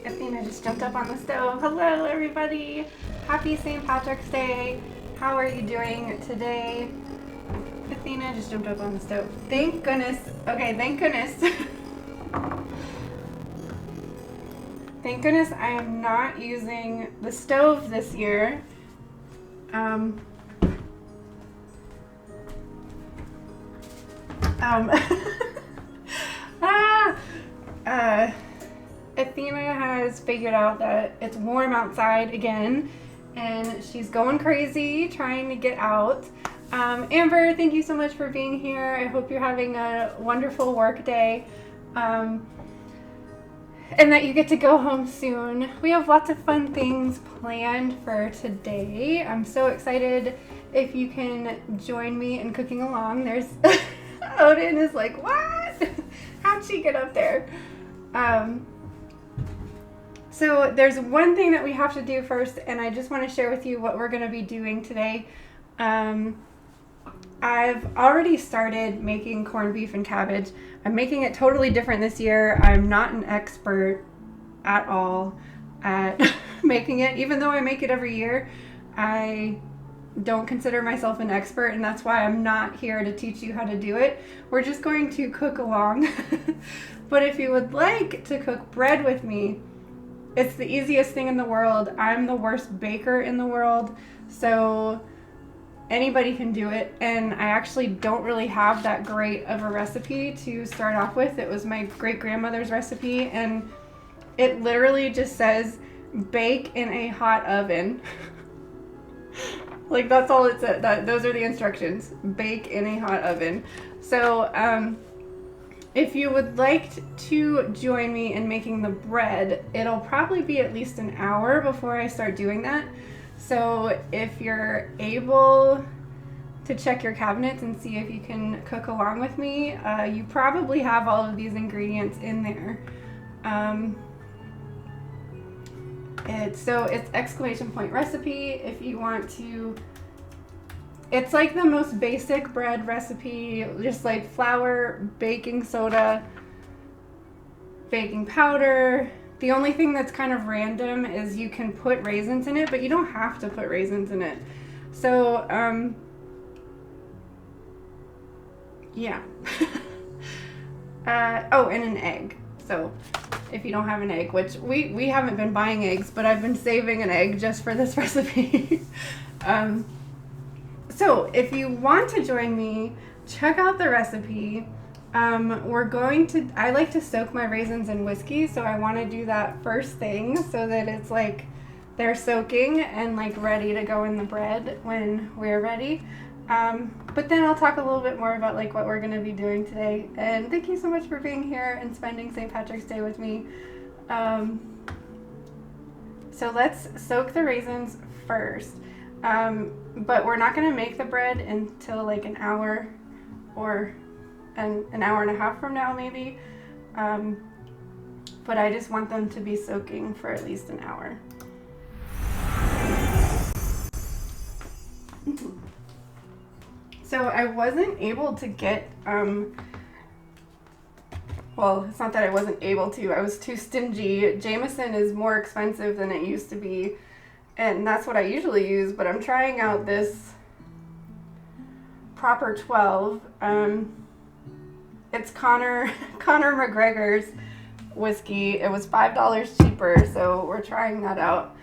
Athena just jumped up on the stove. Hello, everybody. Happy St. Patrick's Day. How are you doing today? Athena just jumped up on the stove. Thank goodness. Okay, thank goodness. Thank goodness I am not using the stove this year. Athena has figured out that it's warm outside again, and she's going crazy trying to get out. Amber, thank you so much for being here. I hope you're having a wonderful work day, and that you get to go home soon. We have lots of fun things planned for today. I'm so excited if you can join me in cooking along. There's Odin is like, what? How'd she get up there? So there's one thing that we have to do first, and I just want to share with you what we're going to be doing today. I've already started making corned beef and cabbage. I'm making it totally different this year. I'm not an expert at all at making it. Even though I make it every year, I don't consider myself an expert, and that's why I'm not here to teach you how to do it. We're just going to cook along. But if you would like to cook bread with me, it's the easiest thing in the world. I'm the worst baker in the world, so anybody can do it. And I actually don't really have that great of a recipe to start off with. It was my great-grandmother's recipe, and it literally just says bake in a hot oven. Like, that's all it said. Those are the instructions. Bake in a hot oven. So if you would like to join me in making the bread, it'll probably be at least an hour before I start doing that. So if you're able to check your cabinets and see if you can cook along with me, you probably have all of these ingredients in there. It's exclamation point recipe if you want to. It's like the most basic bread recipe, just like flour, baking soda, baking powder. The only thing that's kind of random is you can put raisins in it, but you don't have to put raisins in it. So, yeah. Oh, and an egg. So if you don't have an egg, which we haven't been buying eggs, but I've been saving an egg just for this recipe. So if you want to join me, check out the recipe. I like to soak my raisins in whiskey, so I want to do that first thing so that it's like they're soaking and like ready to go in the bread when we're ready. But then I'll talk a little bit more about like what we're going to be doing today. And thank you so much for being here and spending St. Patrick's Day with me. So let's soak the raisins first. But we're not going to make the bread until like an hour or an hour and a half from now maybe. But I just want them to be soaking for at least an hour. So I wasn't able to get, well, it's not that I wasn't able to, I was too stingy. Jameson is more expensive than it used to be, and that's what I usually use, but I'm trying out this Proper 12. It's Conor McGregor's whiskey. It was $5 cheaper, so we're trying that out.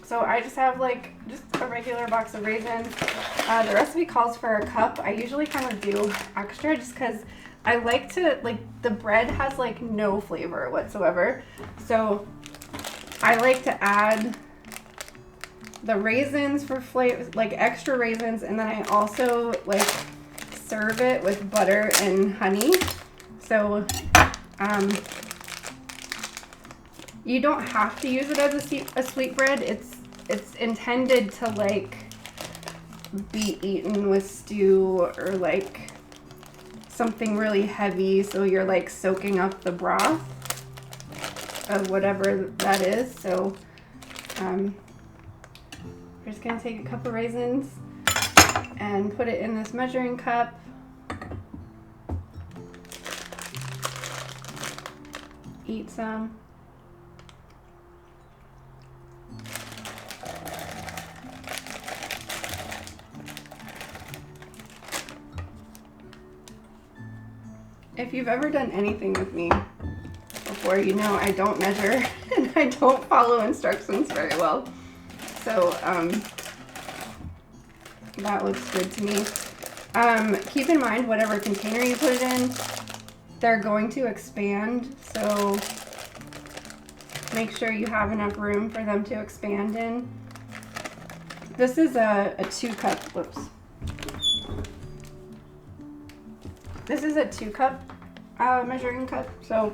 So I just have like just a regular box of raisins. The recipe calls for a cup. I usually kind of do extra just because I like to, like, the bread has like no flavor whatsoever. So I like to add the raisins for flavor, like extra raisins, and then I also like serve it with butter and honey. So you don't have to use it as a sweetbread. It's intended to like be eaten with stew or like something really heavy, so you're like soaking up the broth of whatever that is. So we're just gonna take a cup of raisins and put it in this measuring cup. Eat some. If you've ever done anything with me before, you know I don't measure and I don't follow instructions very well. So that looks good to me. Keep in mind, whatever container you put it in, they're going to expand. So make sure you have enough room for them to expand in. This is a 2-cup, whoops. This is a 2-cup measuring cup, so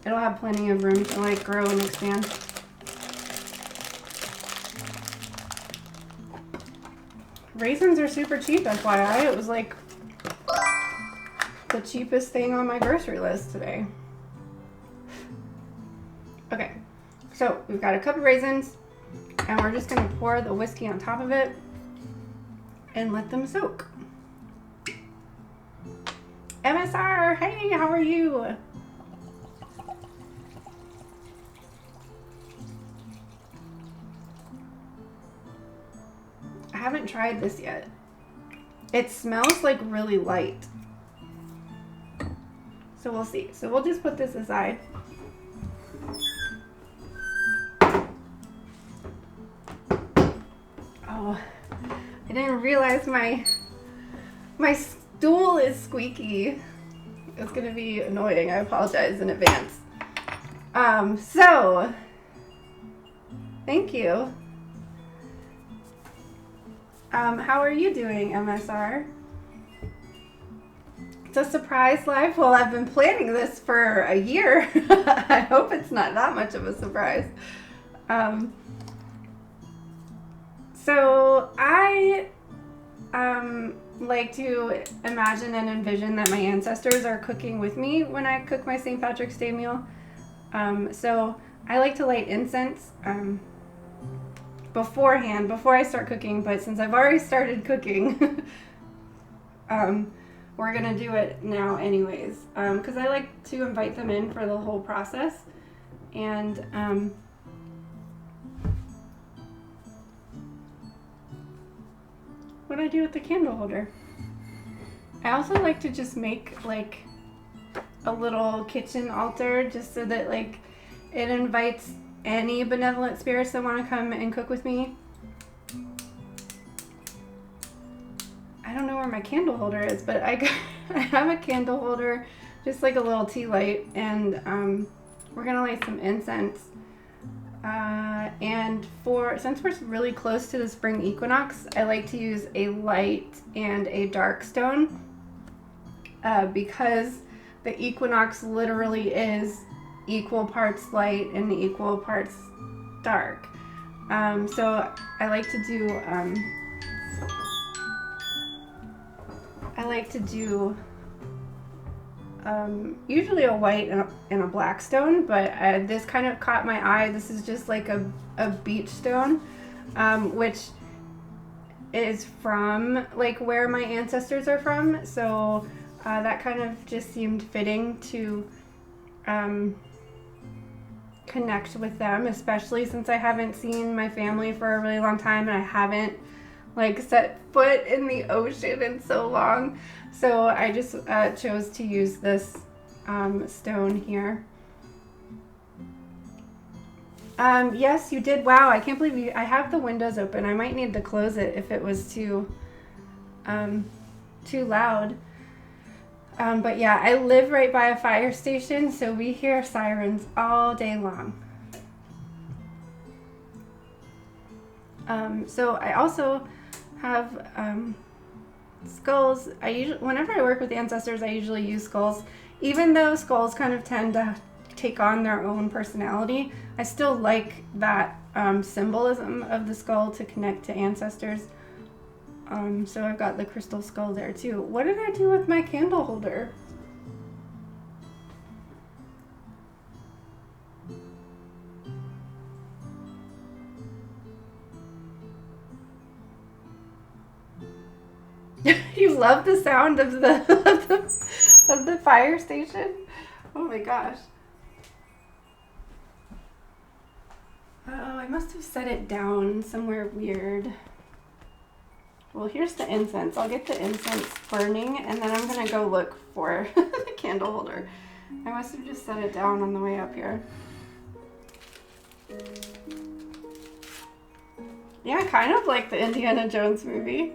it'll have plenty of room to like grow and expand. Raisins are super cheap, FYI. It was like the cheapest thing on my grocery list today. Okay, so we've got a cup of raisins, and we're just gonna pour the whiskey on top of it and let them soak. MSR, hey, how are you? I haven't tried this yet. It smells like really light. So we'll see. So we'll just put this aside. Oh, I didn't realize my stool is squeaky. It's gonna be annoying. I apologize in advance. So thank you. How are you doing, MSR? It's a surprise live. Well, I've been planning this for a year. I hope it's not that much of a surprise. So I like to imagine and envision that my ancestors are cooking with me when I cook my St. Patrick's Day meal. So I like to light incense beforehand, before I start cooking, but since I've already started cooking, we're gonna do it now anyways, because I like to invite them in for the whole process. And what do I do with the candle holder? I also like to just make like a little kitchen altar, just so that like it invites any benevolent spirits that want to come and cook with me. I don't know where my candle holder is, but I have a candle holder, just like a little tea light, and we're gonna light some incense. And since we're really close to the spring equinox, I like to use a light and a dark stone, because the equinox literally is equal parts light and equal parts dark. So I like to do usually a white and a black stone, but this kind of caught my eye. This is just like a beach stone, which is from like where my ancestors are from. So that kind of just seemed fitting to connect with them, especially since I haven't seen my family for a really long time, and I haven't like set foot in the ocean in so long. So I just chose to use this stone here. Yes, you did. Wow, I can't believe I have the windows open. I might need to close it if it was too loud. But yeah, I live right by a fire station, so we hear sirens all day long. So I also have skulls. Whenever I work with ancestors, I usually use skulls. Even though skulls kind of tend to take on their own personality, I still like that symbolism of the skull to connect to ancestors. So I've got the crystal skull there too. What did I do with my candle holder? You love the sound of the of the fire station? Oh my gosh. Oh, I must have set it down somewhere weird. Well, here's the incense. I'll get the incense burning, and then I'm gonna go look for the candle holder. I must have just set it down on the way up here. Yeah, kind of like the Indiana Jones movie.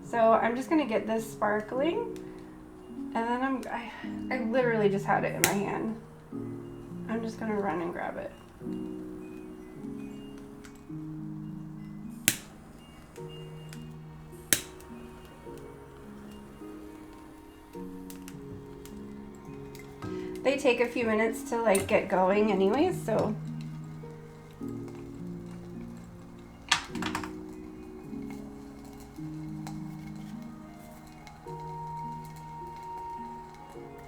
So I'm just gonna get this sparkling, and then I literally just had it in my hand. I'm just gonna run and grab it. They take a few minutes to like get going anyways, so.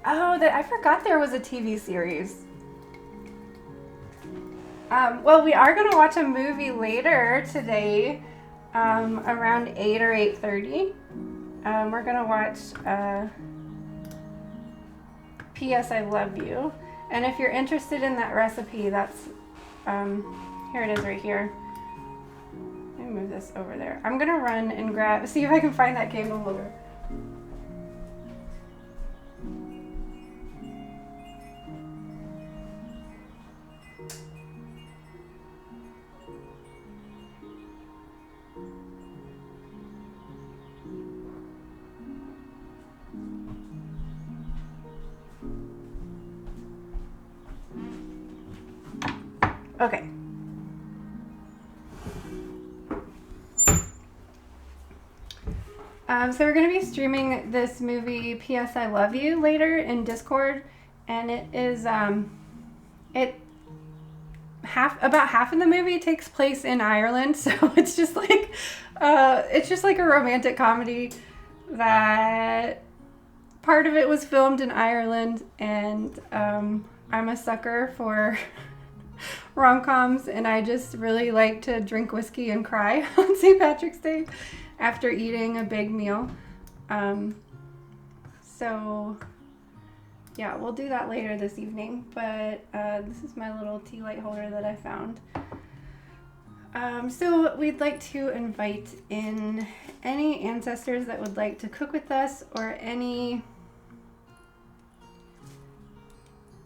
Oh, I forgot there was a TV series. Well, we are gonna watch a movie later today, around 8 or 8:30. We're gonna watch P.S. I Love You. And if you're interested in that recipe, that's, here it is right here. Let me move this over there. I'm gonna run and see if I can find that candle holder. Okay. So we're going to be streaming this movie, P.S. I Love You, later in Discord, and it is, about half of the movie takes place in Ireland, so it's just like a romantic comedy that part of it was filmed in Ireland, and I'm a sucker for rom-coms, and I just really like to drink whiskey and cry on St. Patrick's Day after eating a big meal. So yeah, we'll do that later this evening, but this is my little tea light holder that I found. So we'd like to invite in any ancestors that would like to cook with us, or any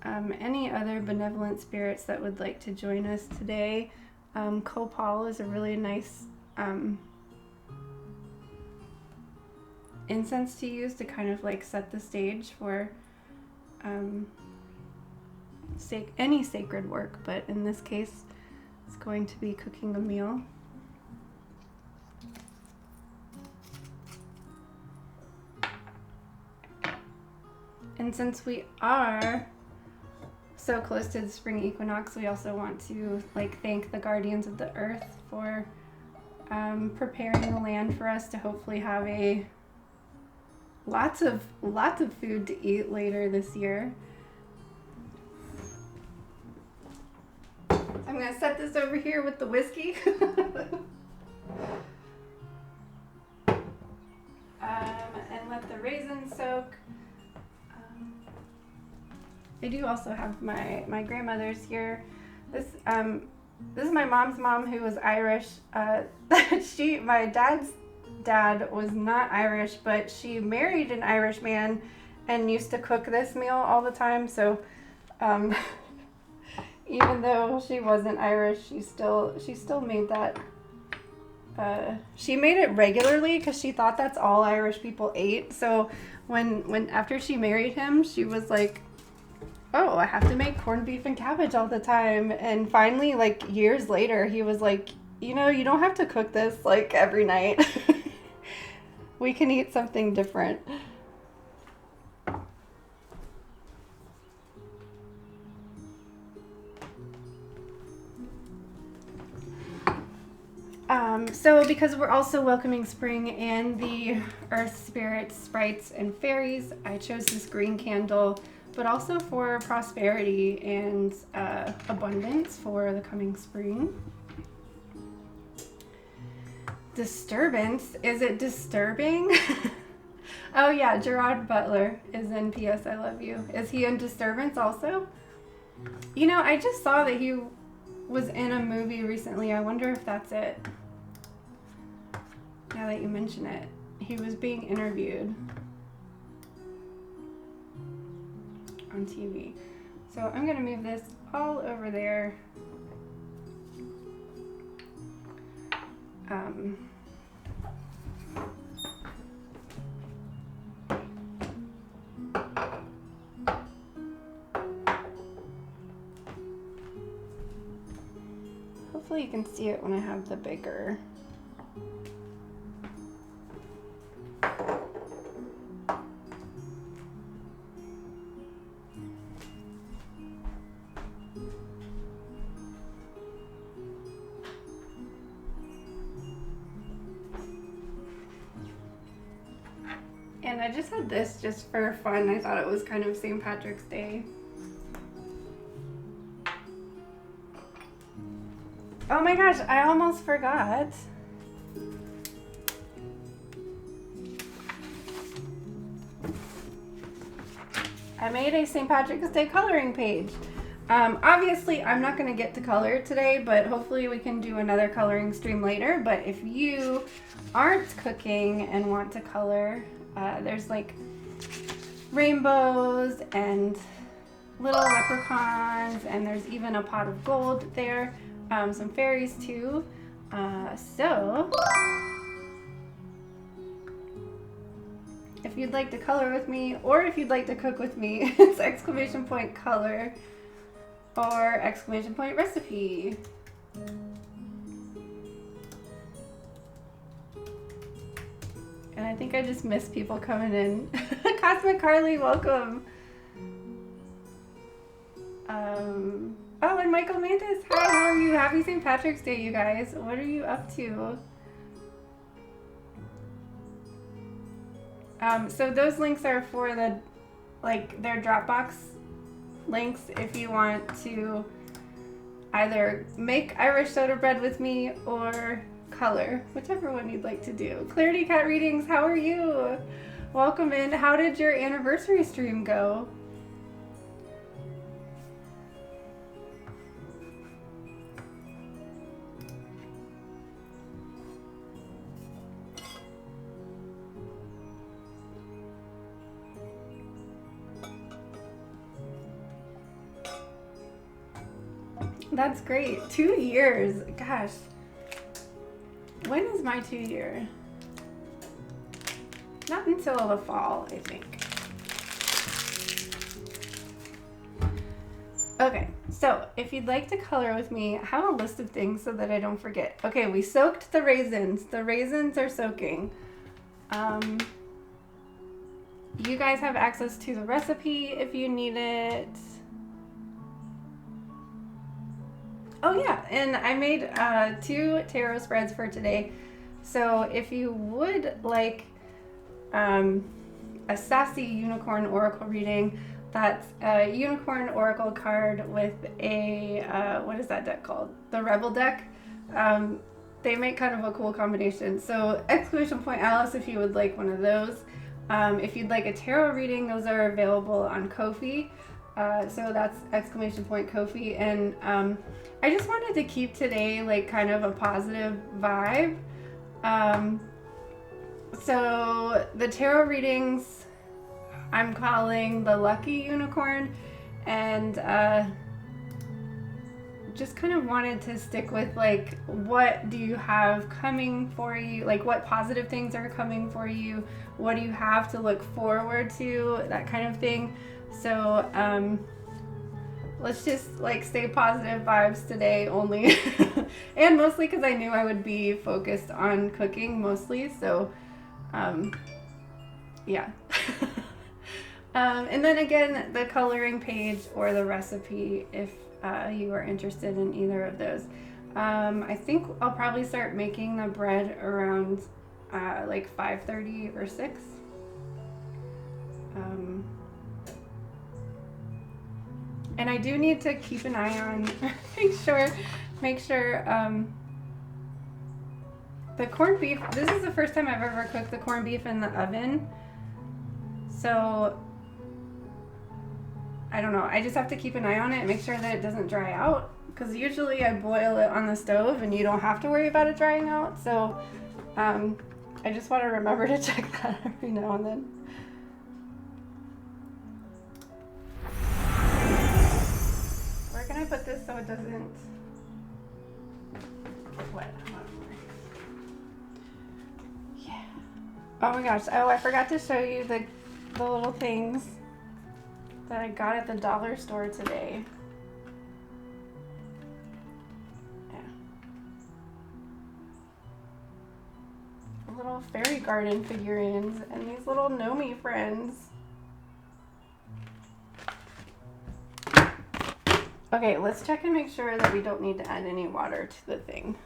other benevolent spirits that would like to join us today. Copal is a really nice incense to use to kind of like set the stage for any sacred work, but in this case it's going to be cooking a meal. And since we are so close to the spring equinox, we also want to like thank the guardians of the earth for preparing the land for us to hopefully have lots of food to eat later this year. I'm gonna set this over here with the whiskey. And let the raisins soak. I do also have my grandmother's here. This is my mom's mom, who was Irish. My dad's dad was not Irish, but she married an Irish man and used to cook this meal all the time. So even though she wasn't Irish, she still made that. She made it regularly because she thought that's all Irish people ate. So when after she married him, she was like, oh, I have to make corned beef and cabbage all the time. And finally, like years later, he was like, you know, you don't have to cook this like every night. We can eat something different. So because we're also welcoming spring and the earth spirits, sprites, and fairies, I chose this green candle, but also for prosperity and abundance for the coming spring. Disturbance. Is it disturbing? Oh yeah, Gerard Butler is in P.S. I Love You. Is he in Disturbance also? You know, I just saw that he was in a movie recently. I wonder if that's it. Now that you mention it. He was being interviewed on TV. So I'm going to move this all over there. Hopefully you can see it when I have the bigger. And I just had this just for fun. I thought it was kind of St. Patrick's Day. Oh my gosh, I almost forgot. I made a St. Patrick's Day coloring page. Obviously, I'm not going to get to color today, but hopefully we can do another coloring stream later. But if you aren't cooking and want to color, there's like rainbows and little leprechauns, and there's even a pot of gold there. Some fairies too. So if you'd like to color with me, or if you'd like to cook with me, it's exclamation point color or exclamation point recipe. And I think I just missed people coming in. Cosmic Carly, welcome. Oh, and Michael Mantis, hi, how are you? Happy St. Patrick's Day, you guys. What are you up to? So those links are for the, like, their Dropbox links if you want to either make Irish soda bread with me or color, whichever one you'd like to do. Clarity Cat Readings, how are you? Welcome in. How did your anniversary stream go? That's great. 2 years. Gosh. When is my 2 year? Not until the fall, I think. Okay, so if you'd like to color with me, I have a list of things so that I don't forget. Okay, we soaked the raisins. The raisins are soaking. You guys have access to the recipe if you need it. Oh yeah, and I made 2 tarot spreads for today. So if you would like a sassy unicorn oracle reading, that's a unicorn oracle card with a, what is that deck called? The Rebel deck. They make kind of a cool combination. So exclamation point Alice if you would like one of those. If you'd like a tarot reading, those are available on Kofi. So that's exclamation point Kofi. And I just wanted to keep today like kind of a positive vibe. So the tarot readings I'm calling the Lucky Unicorn, and just kind of wanted to stick with like, what do you have coming for you? Like, what positive things are coming for you? What do you have to look forward to? That kind of thing. So let's just like stay positive vibes today only. And mostly because I knew I would be focused on cooking mostly. So yeah. And then again, the coloring page or the recipe if you are interested in either of those. I think I'll probably start making the bread around like 5:30 or 6. And I do need to keep an eye on make sure the corned beef. This is the first time I've ever cooked the corned beef in the oven, so I don't know. I just have to keep an eye on it and make sure that it doesn't dry out, because usually I boil it on the stove and you don't have to worry about it drying out. So I just want to remember to check that every now and then. Where can I put this so it doesn't get wet? Yeah. Oh my gosh. Oh, I forgot to show you the little things that I got at the dollar store today. Yeah. Little fairy garden figurines and these little Nomi friends. Okay, let's check and make sure that we don't need to add any water to the thing.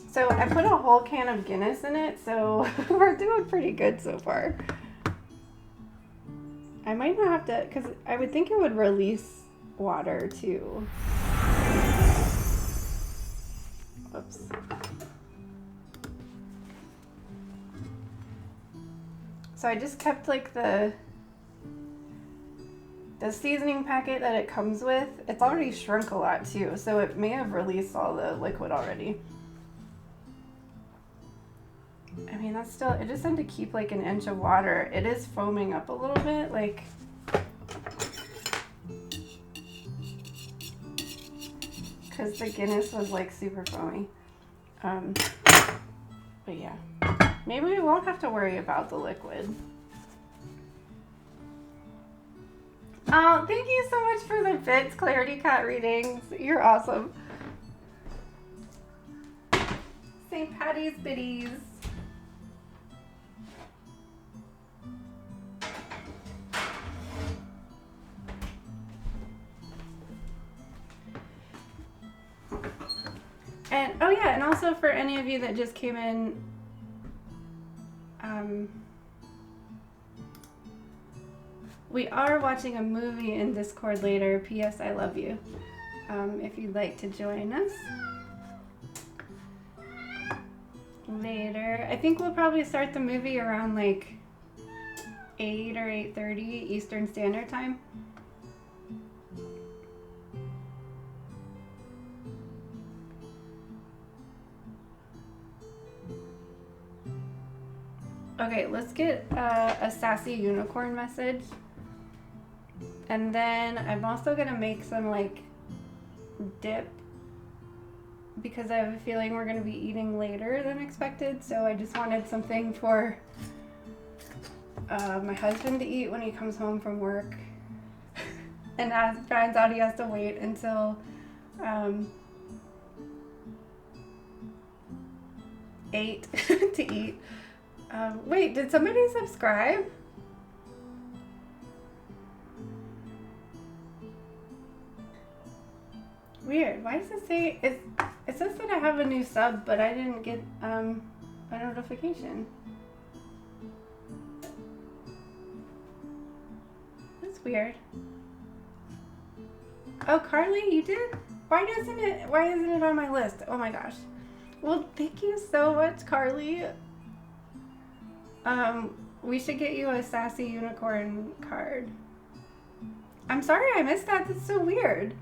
So I put a whole can of Guinness in it, so we're doing pretty good so far. I might not have to, because I would think it would release water too. Oops. So I just kept like the seasoning packet that it comes with. It's already shrunk a lot too, so it may have released all the liquid already. I mean, that's still, it just had to keep like an inch of water. It is foaming up a little bit, like, because the Guinness was like super foamy. But yeah, maybe we won't have to worry about the liquid. Oh, thank you so much for the bits, Clarity Cat readings. You're awesome. St. Patty's biddies. And oh yeah, and also for any of you that just came in, we are watching a movie in Discord later. P.S. I love you. If you'd like to join us later. I think we'll probably start the movie around like 8 or 8:30 Eastern Standard Time. Okay, let's get a sassy unicorn message. And then I'm also gonna make some like dip, because I have a feeling we're gonna be eating later than expected. So I just wanted something for my husband to eat when he comes home from work. And as finds out he has to wait until 8 to eat. Wait, did somebody subscribe? Weird. Why does it say it says that I have a new sub, but I didn't get a notification. That's weird. Oh, Carly, you did? Why isn't it on my list? Oh my gosh. Well, thank you so much, Carly. We should get you a sassy unicorn card. I'm sorry I missed that. That's so weird.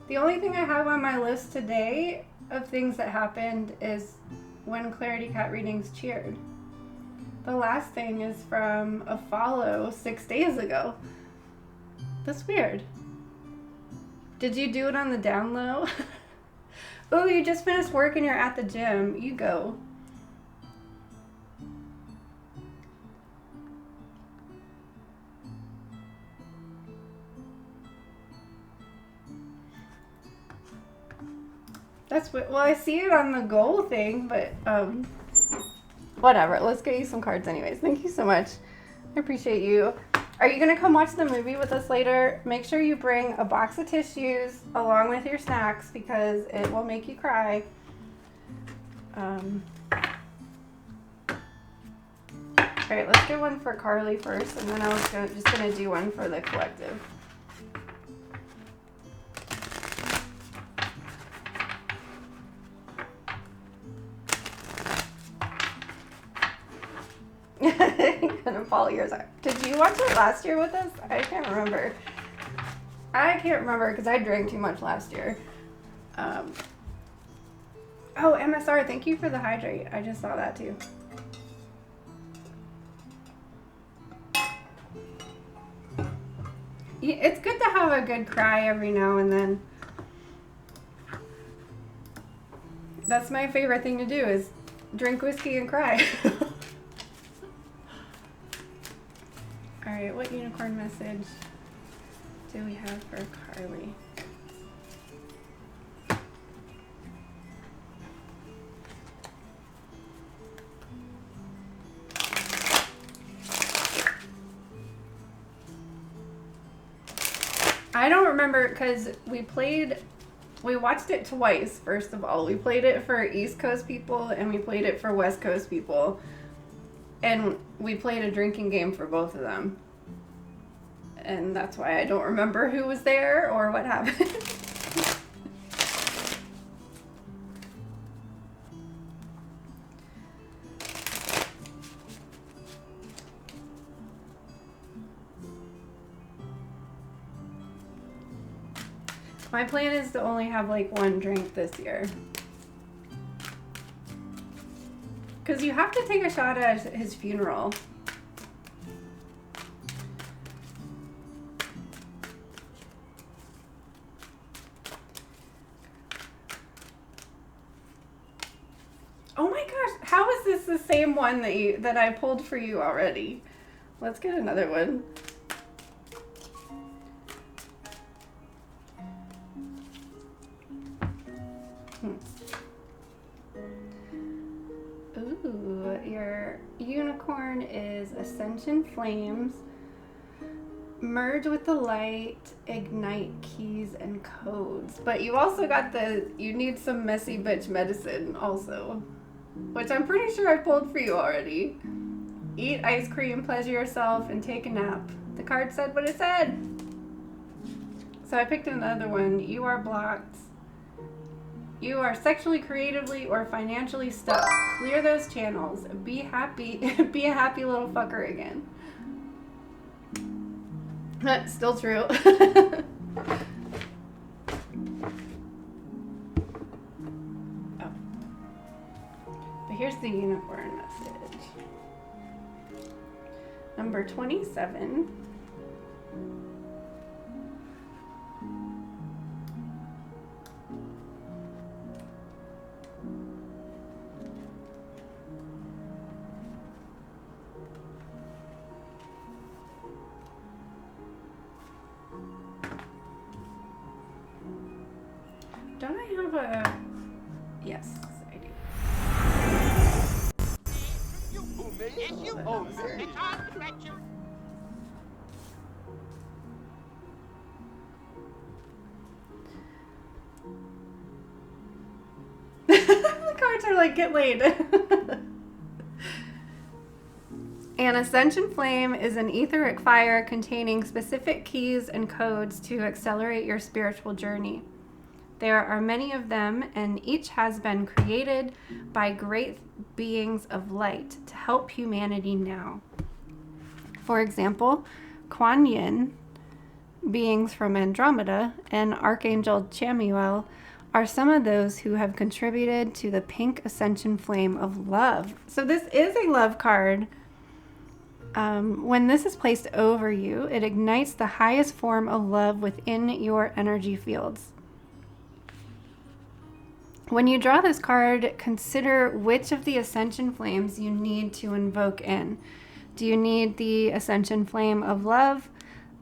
The only thing I have on my list today of things that happened is when Clarity Cat Readings cheered. The last thing is from a follow 6 days ago. That's weird. Did you do it on the down low? Oh, you just finished work and you're at the gym. You go. That's what, well, I see it on the goal thing, but whatever. Let's get you some cards anyways. Thank you so much. I appreciate you. Are you going to come watch the movie with us later? Make sure you bring a box of tissues along with your snacks because it will make you cry. All right, let's do one for Carly first, and then I was just going to do one for the collective. Gonna follow yours. Did you watch it last year with us? I can't remember. I can't remember because I drank too much last year. Oh, MSR, thank you for the hydrate. I just saw that too. It's good to have a good cry every now and then. That's my favorite thing to do is drink whiskey and cry. All right, what unicorn message do we have for Carly? I don't remember because we watched it twice, first of all. We played it for East Coast people and we played it for West Coast people. And we played a drinking game for both of them. And that's why I don't remember who was there or what happened. My plan is to only have like one drink this year. Because you have to take a shot at his funeral. Oh my gosh, how is this the same one that I pulled for you already? Let's get another one. Ooh, your unicorn is Ascension Flames. Merge with the light, ignite keys and codes. But you also got you need some messy bitch medicine also. Which I'm pretty sure I pulled for you already. Eat ice cream, pleasure yourself, and take a nap. The card said what it said. So I picked another one. You are blocked. You are sexually, creatively, or financially stuck. Clear those channels. Be happy. Be a happy little fucker again. That's still true. Oh. But here's the unicorn message. Number 27. Don't I have a... Yes, I do. The cards are like, get laid. An ascension flame is an etheric fire containing specific keys and codes to accelerate your spiritual journey. There are many of them, and each has been created by great beings of light to help humanity now. For example, Kuan Yin, beings from Andromeda, and Archangel Chamuel are some of those who have contributed to the pink ascension flame of love. So this is a love card. When this is placed over you, it ignites the highest form of love within your energy fields. When you draw this card, consider which of the ascension flames you need to invoke in. Do you need the ascension flame of love,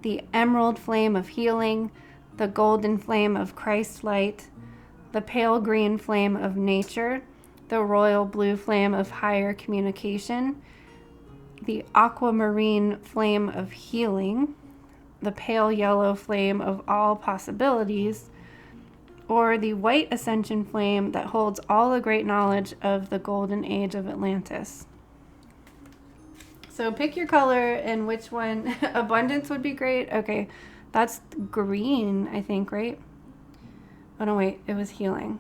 the emerald flame of healing, the golden flame of Christ light, the pale green flame of nature, the royal blue flame of higher communication, the aquamarine flame of healing, the pale yellow flame of all possibilities, or the white ascension flame that holds all the great knowledge of the golden age of Atlantis. So pick your color and which one. Abundance would be great. Okay, that's green, I think, right? Oh no, wait, it was healing.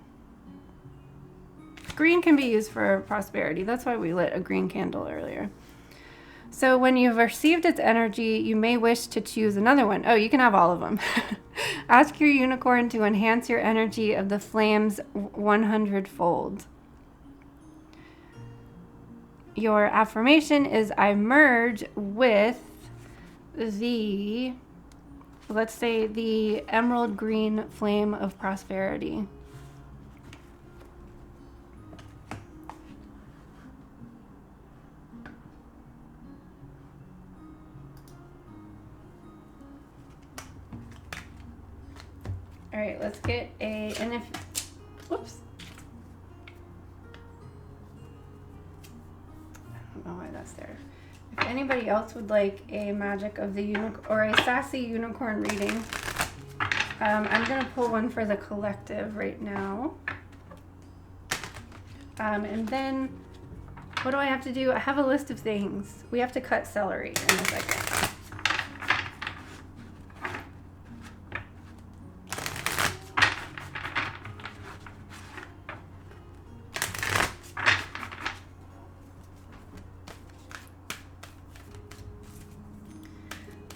Green can be used for prosperity. That's why we lit a green candle earlier. So when you've received its energy, you may wish to choose another one. Oh, you can have all of them. Ask your unicorn to enhance your energy of the flames 100-fold. Your affirmation is, I merge with the, let's say, the emerald green flame of prosperity. All right, let's get and if, whoops. I don't know why that's there. If anybody else would like a magic of the unicorn or a sassy unicorn reading, I'm gonna pull one for the collective right now. And then what do I have to do? I have a list of things. We have to cut celery in a second.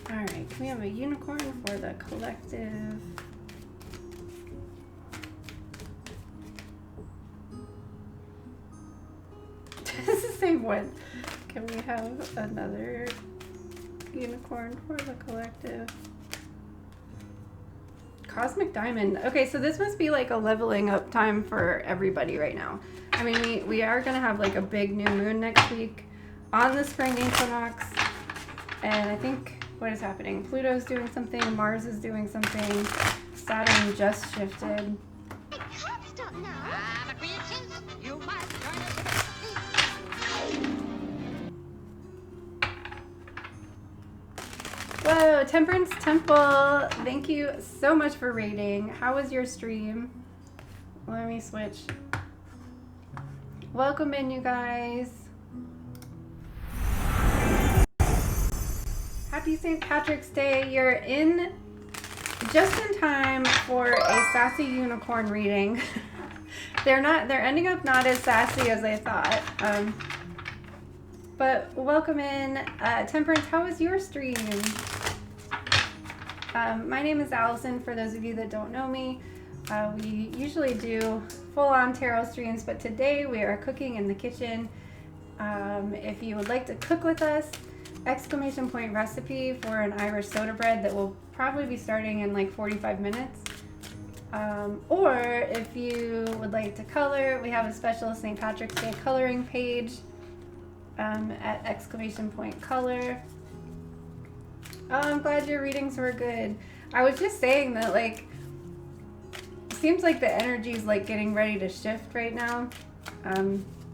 Alright, can we have a unicorn for the collective? This is the same one. Can we have another unicorn for the collective? Cosmic Diamond. Okay, so this must be like a leveling up time for everybody right now. I mean, we are going to have like a big new moon next week on the spring equinox. And I think... what is happening? Pluto's doing something, Mars is doing something, Saturn just shifted. It can't stop now. You must join us. Whoa, Temperance Temple, thank you so much for raiding. How was your stream? Let me switch. Welcome in, you guys. Happy St. Patrick's Day. You're in just in time for a sassy unicorn reading. They're ending up not as sassy as I thought. But welcome in. Temperance, how was your stream? My name is Allison, for those of you that don't know me. We usually do full-on tarot streams, but today we are cooking in the kitchen. If you would like to cook with us, exclamation point recipe for an Irish soda bread that will probably be starting in like 45 minutes. Or if you would like to color, we have a special St. Patrick's Day coloring page at exclamation point color. Oh, I'm glad your readings were good. I was just saying that, like, it seems like the energy is like getting ready to shift right now.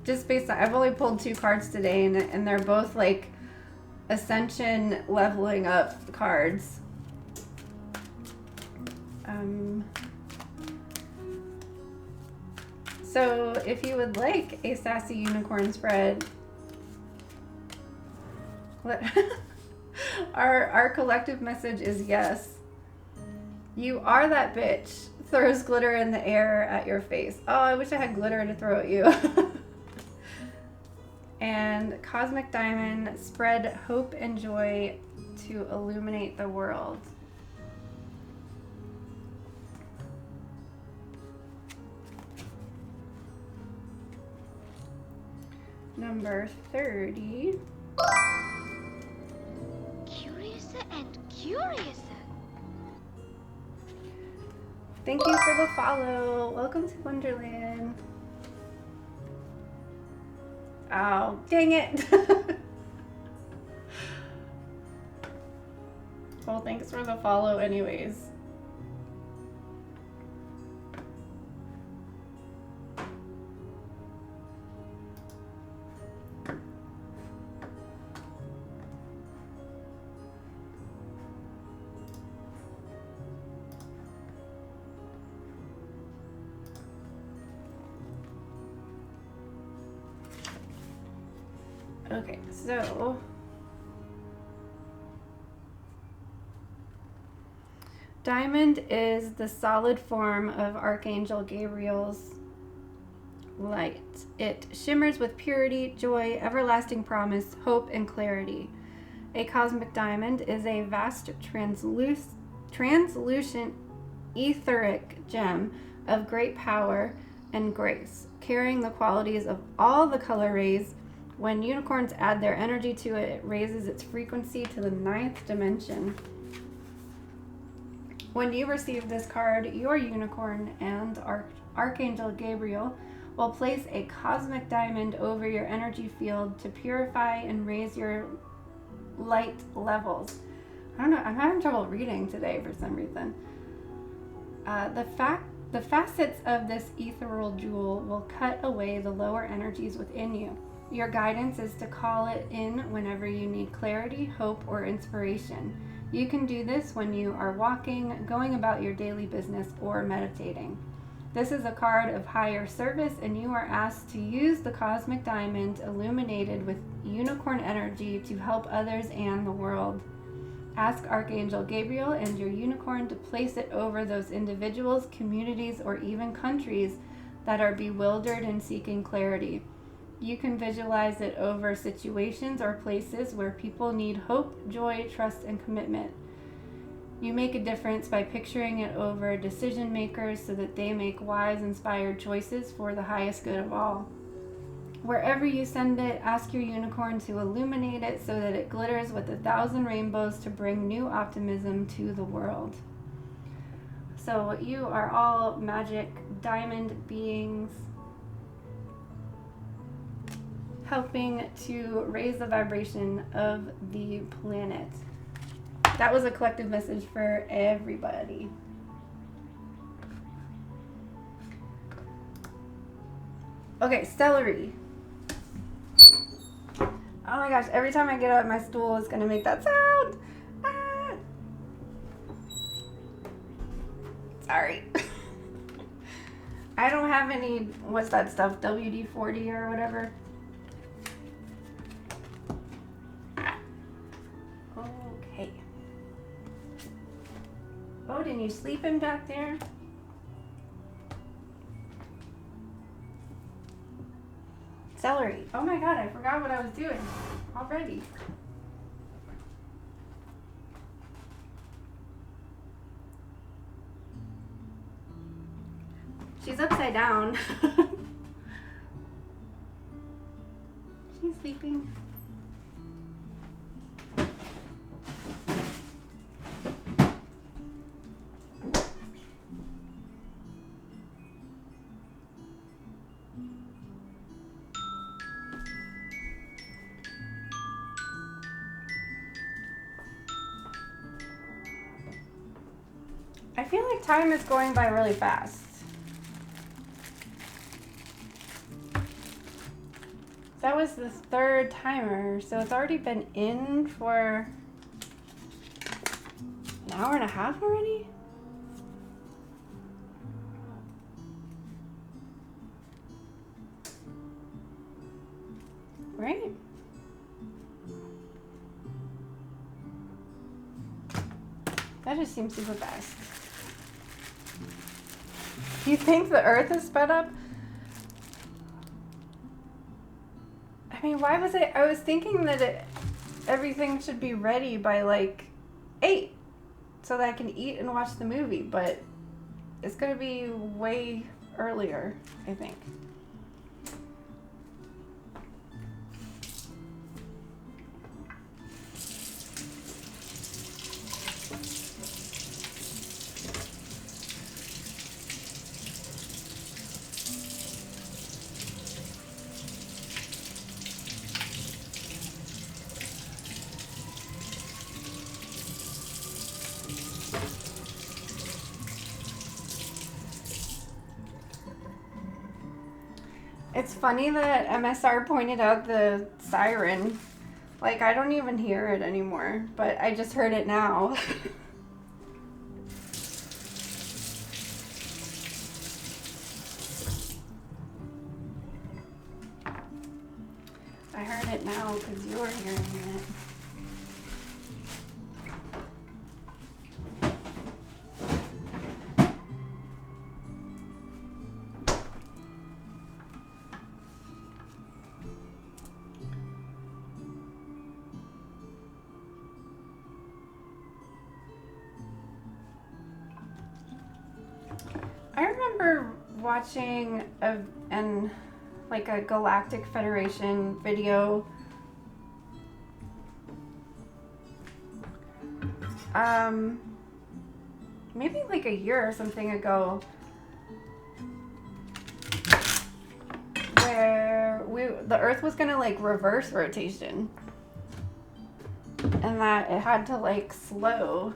Just based on, I've only pulled 2 cards today, and they're both like Ascension leveling up cards. So if you would like a sassy unicorn spread, our collective message is yes. You are that bitch. Throws glitter in the air at your face. Oh, I wish I had glitter to throw at you. And Cosmic Diamond, spread hope and joy to illuminate the world. Number 30. Curiouser and curiouser. Thank you for the follow. Welcome to Wonderland. Oh, dang it. Well, thanks for the follow anyways. Okay, so diamond is the solid form of Archangel Gabriel's light. It shimmers with purity, joy, everlasting promise, hope, and clarity. A cosmic diamond is a vast translucent etheric gem of great power and grace, carrying the qualities of all the color rays. When unicorns add their energy to it, it raises its frequency to the 9th dimension. When you receive this card, your unicorn and Archangel Gabriel will place a cosmic diamond over your energy field to purify and raise your light levels. I don't know, I'm having trouble reading today for some reason. The facets of this ethereal jewel will cut away the lower energies within you. Your guidance is to call it in whenever you need clarity, hope, or inspiration. You can do this when you are walking, going about your daily business, or meditating. This is a card of higher service, and you are asked to use the cosmic diamond illuminated with unicorn energy to help others and the world. Ask Archangel Gabriel and your unicorn to place it over those individuals, communities, or even countries that are bewildered and seeking clarity. You can visualize it over situations or places where people need hope, joy, trust, and commitment. You make a difference by picturing it over decision makers so that they make wise, inspired choices for the highest good of all. Wherever you send it, ask your unicorn to illuminate it so that it glitters with 1,000 rainbows to bring new optimism to the world. So you are all magic diamond beings helping to raise the vibration of the planet. That was a collective message for everybody. Okay, celery. Oh my gosh, every time I get up, my stool is gonna make that sound. Ah. Sorry. I don't have any, what's that stuff, WD-40 or whatever. Okay. Oh, didn't you sleep in back there? Celery. Oh my god, I forgot what I was doing already. She's upside down. She's sleeping. I feel like time is going by really fast. That was the 3rd timer, so it's already been in for an hour and a half already? Right? That just seems super fast. You think the Earth is sped up? I mean, why was it? I was thinking that everything should be ready by like 8 so that I can eat and watch the movie, but it's gonna be way earlier, I think. It's funny that MSR pointed out the siren. Like, I don't even hear it anymore, but I just heard it now. I heard heard it now because you're hearing it. I remember watching a Galactic Federation video. Maybe like a year or something ago, where the Earth was gonna like reverse rotation, and that it had to like slow.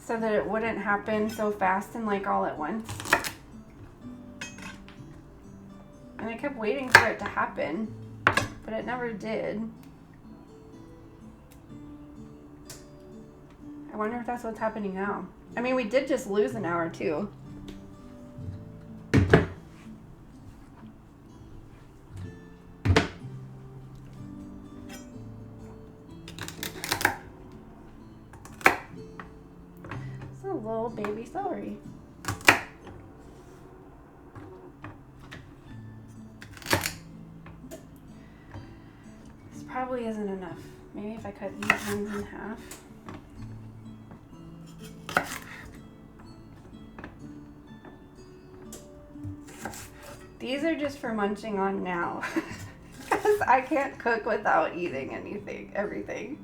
So that it wouldn't happen so fast and like all at once. And I kept waiting for it to happen, but it never did. I wonder if that's what's happening now. I mean, we did just lose an hour too. Little baby celery. This probably isn't enough. Maybe if I cut these ones in half. These are just for munching on now. Because I can't cook without eating everything.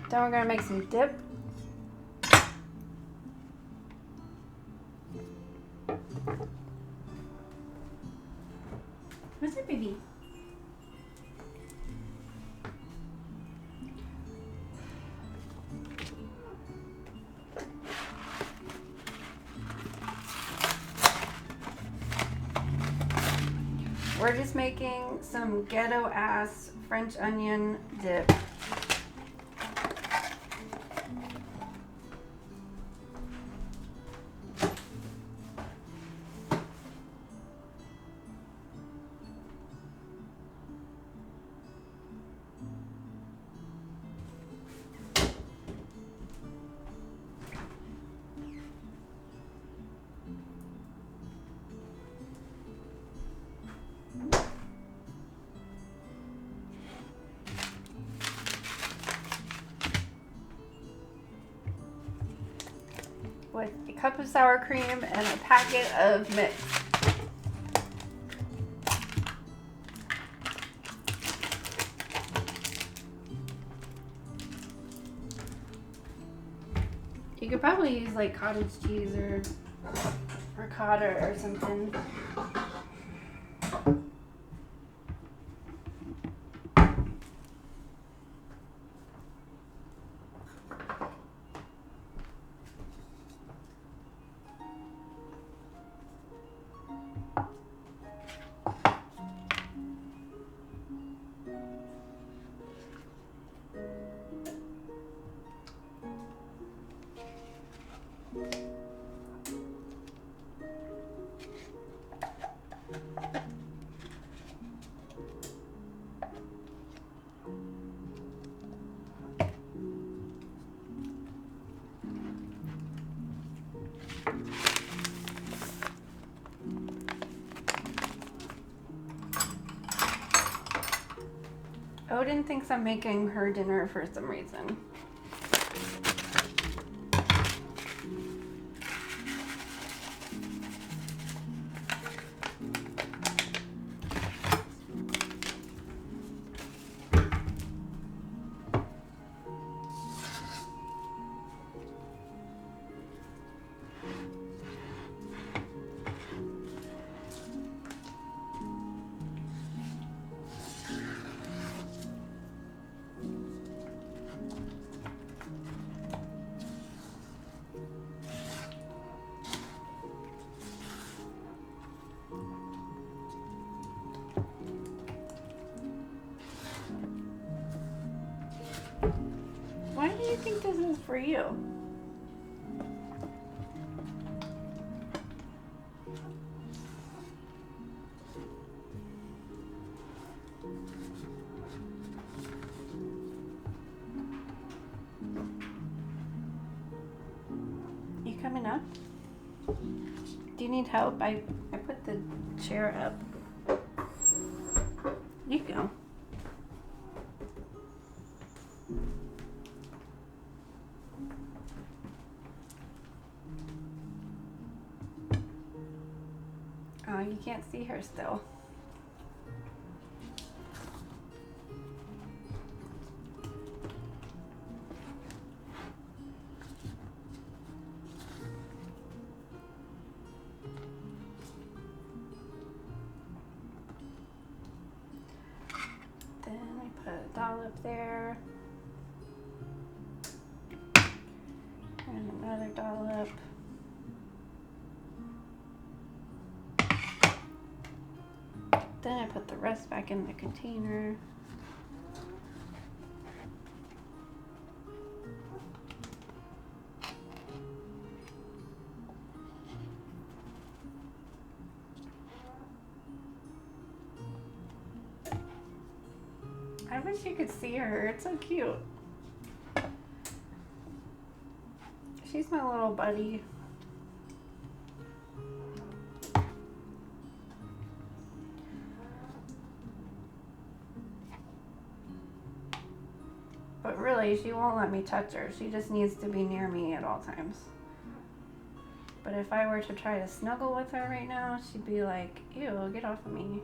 Then we're gonna make some dip. What's it, baby? We're just making some ghetto ass French onion dip. With a cup of sour cream and a packet of mix. You could probably use like cottage cheese or ricotta or something. Odin thinks I'm making her dinner for some reason. you. You coming up? Do you need help? I put the chair up. You go. Oh, you can't see her still. Then I put a dollop there. And another dollop. Then I put the rest back in the container. I wish you could see her. It's so cute. She's my little buddy. But really, she won't let me touch her. She just needs to be near me at all times. But if I were to try to snuggle with her right now, she'd be like, ew, get off of me.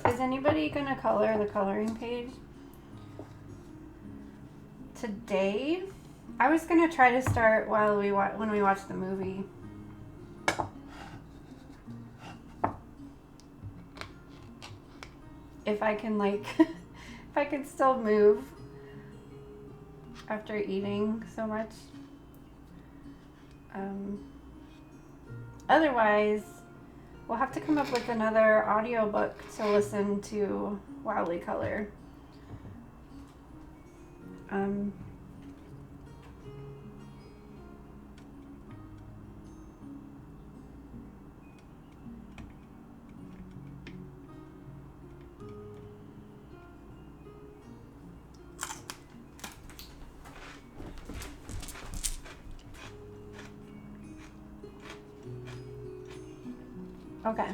Is anybody gonna color the coloring page? Today, I was gonna try to start while when we watch the movie. If I can if I can still move after eating so much. Otherwise, we'll have to come up with another audiobook to listen to while we color. Okay.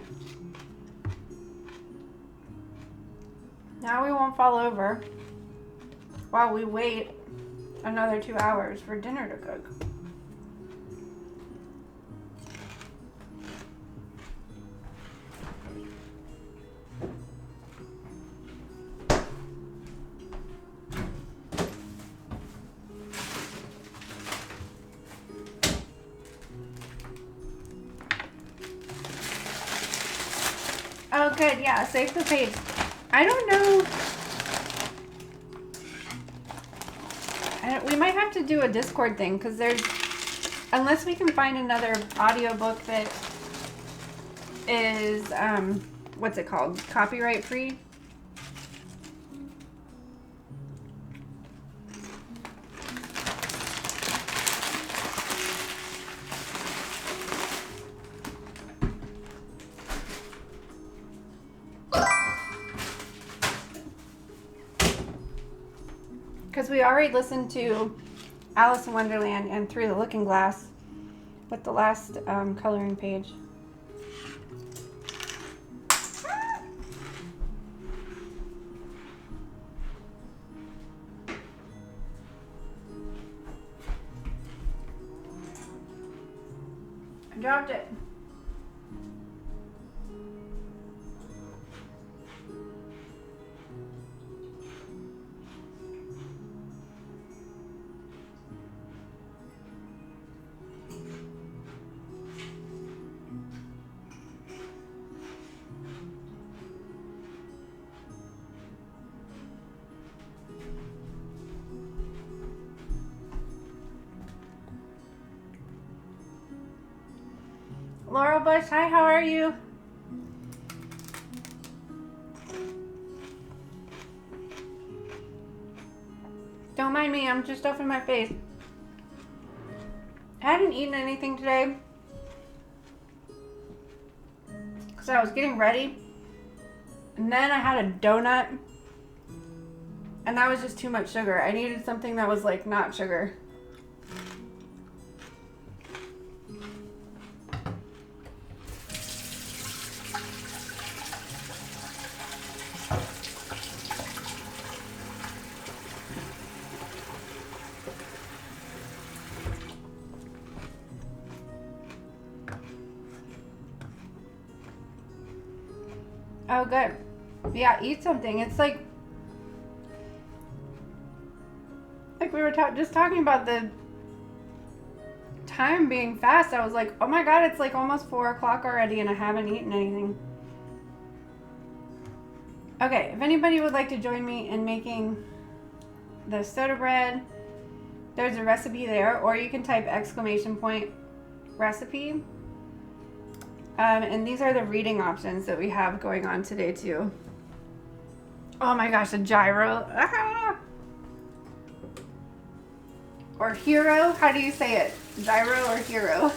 Now we won't fall over while we wait another 2 hours for dinner to cook. Oh, good. Yeah, save the page. I don't know. We might have to do a Discord thing because unless we can find another audiobook that is, what's it called? Copyright free. Because we already listened to Alice in Wonderland and Through the Looking Glass with the last coloring page. I dropped it. Laurel Bush, hi, how are you? Don't mind me, I'm just stuffing my face. I hadn't eaten anything today because I was getting ready, and then I had a donut, and that was just too much sugar. I needed something that was like not sugar. Oh, good. Yeah, eat something. It's like we were just talking about the time being fast. I was like, oh my god, it's like almost 4 o'clock already and I haven't eaten anything. Okay, if anybody would like to join me in making the soda bread, there's a recipe there, or you can type !recipe. And these are the reading options that we have going on today too. Oh my gosh, a gyro. Ah! Or hero, how do you say it? Gyro or hero?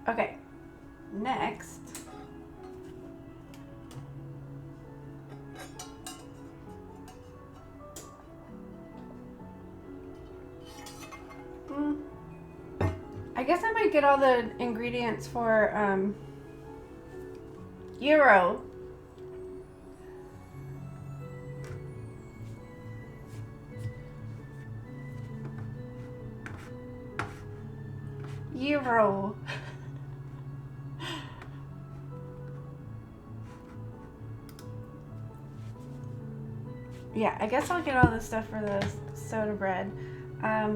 Okay, next. I guess I might get all the ingredients for gyro. Gyro. Yeah, I guess I'll get all this stuff for the soda bread.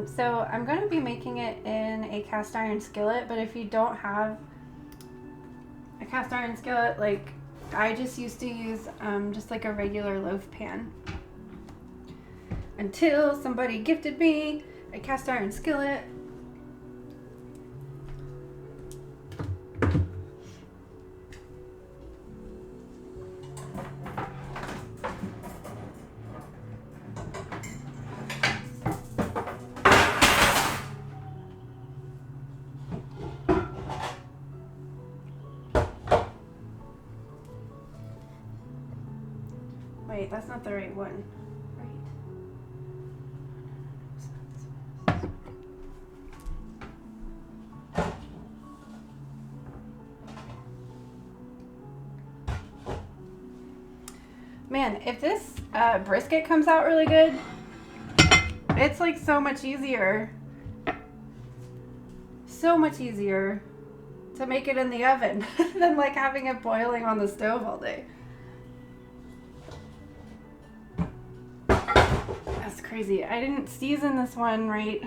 So I'm going to be making it in a cast iron skillet, but if you don't have a cast iron skillet, like I just used to use just like a regular loaf pan. Until somebody gifted me a cast iron skillet. Wait, that's not the right one. Man, if this brisket comes out really good, it's like so much easier. So much easier to make it in the oven than like having it boiling on the stove all day. That's crazy. I didn't season this one right.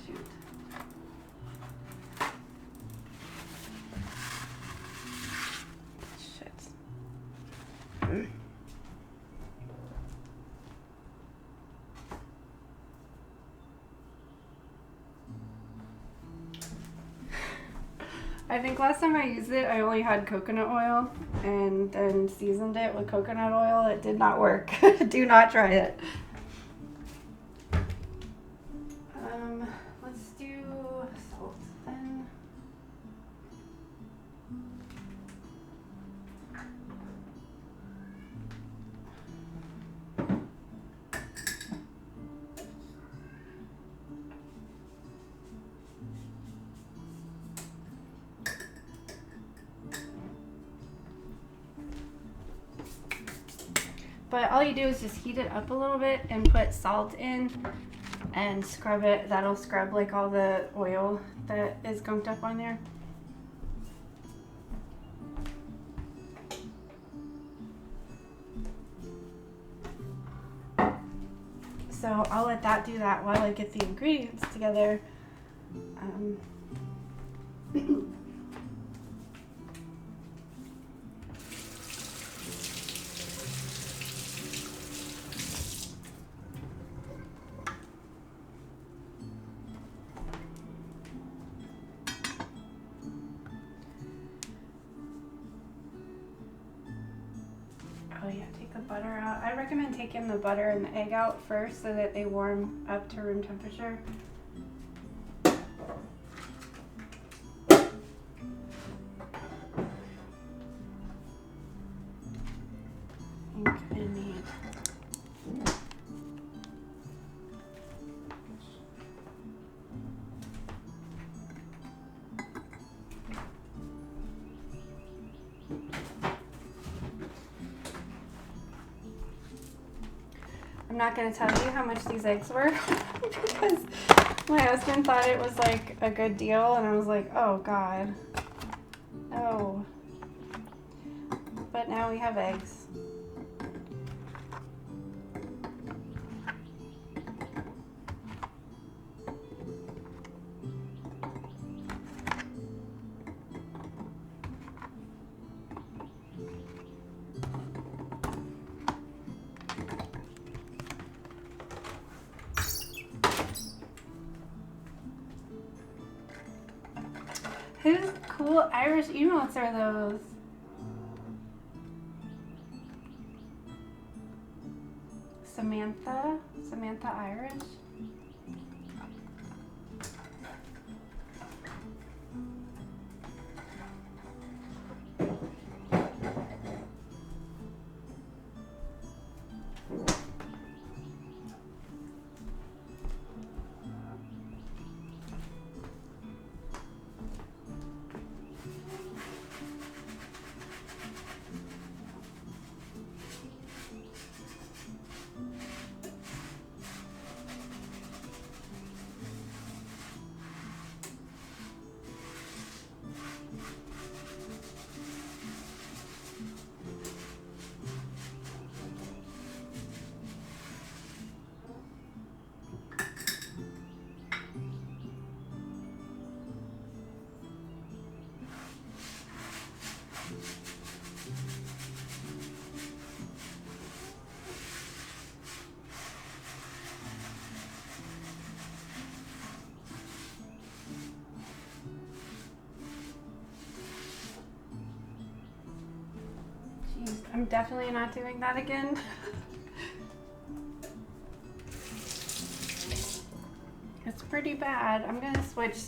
Shoot. Shit. I think last time I used it, I only had coconut oil and then seasoned it with coconut oil. It did not work. Do not try it. Let's do salt then. But all you do is just heat it up a little bit and put salt in and scrub it. That'll scrub like all the oil that is gunked up on there. So I'll let that do that while I get the ingredients together. Oh yeah, take the butter out. I recommend taking the butter and the egg out first so that they warm up to room temperature. I think I need I'm not going to tell you how much these eggs were because my husband thought it was like a good deal and I was like, oh God, no. But now we have eggs. Whose cool Irish emotes are those? Samantha? Samantha Irish? I'm definitely not doing that again. It's pretty bad. I'm gonna switch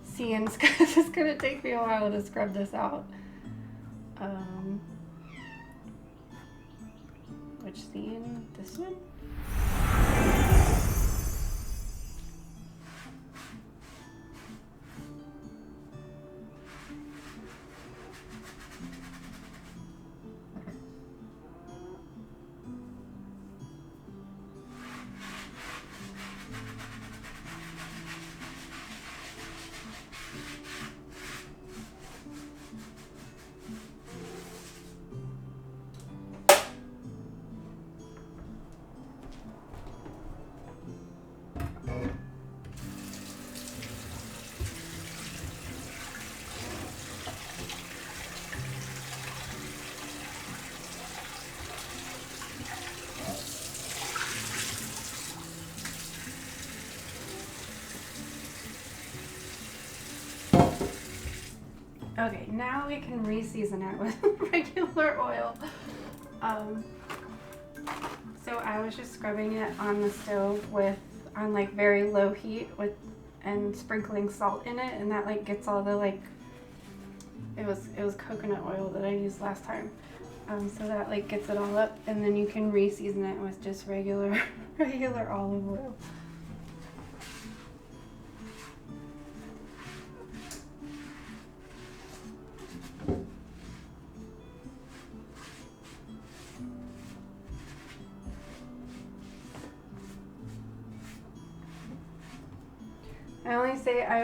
scenes because it's gonna take me a while to scrub this out. Which scene? This one? Okay, now we can re-season it with regular oil. So I was just scrubbing it on the stove on like very low heat and sprinkling salt in it, and that like gets all the like, it was coconut oil that I used last time. So that like gets it all up, and then you can re-season it with just regular olive oil. I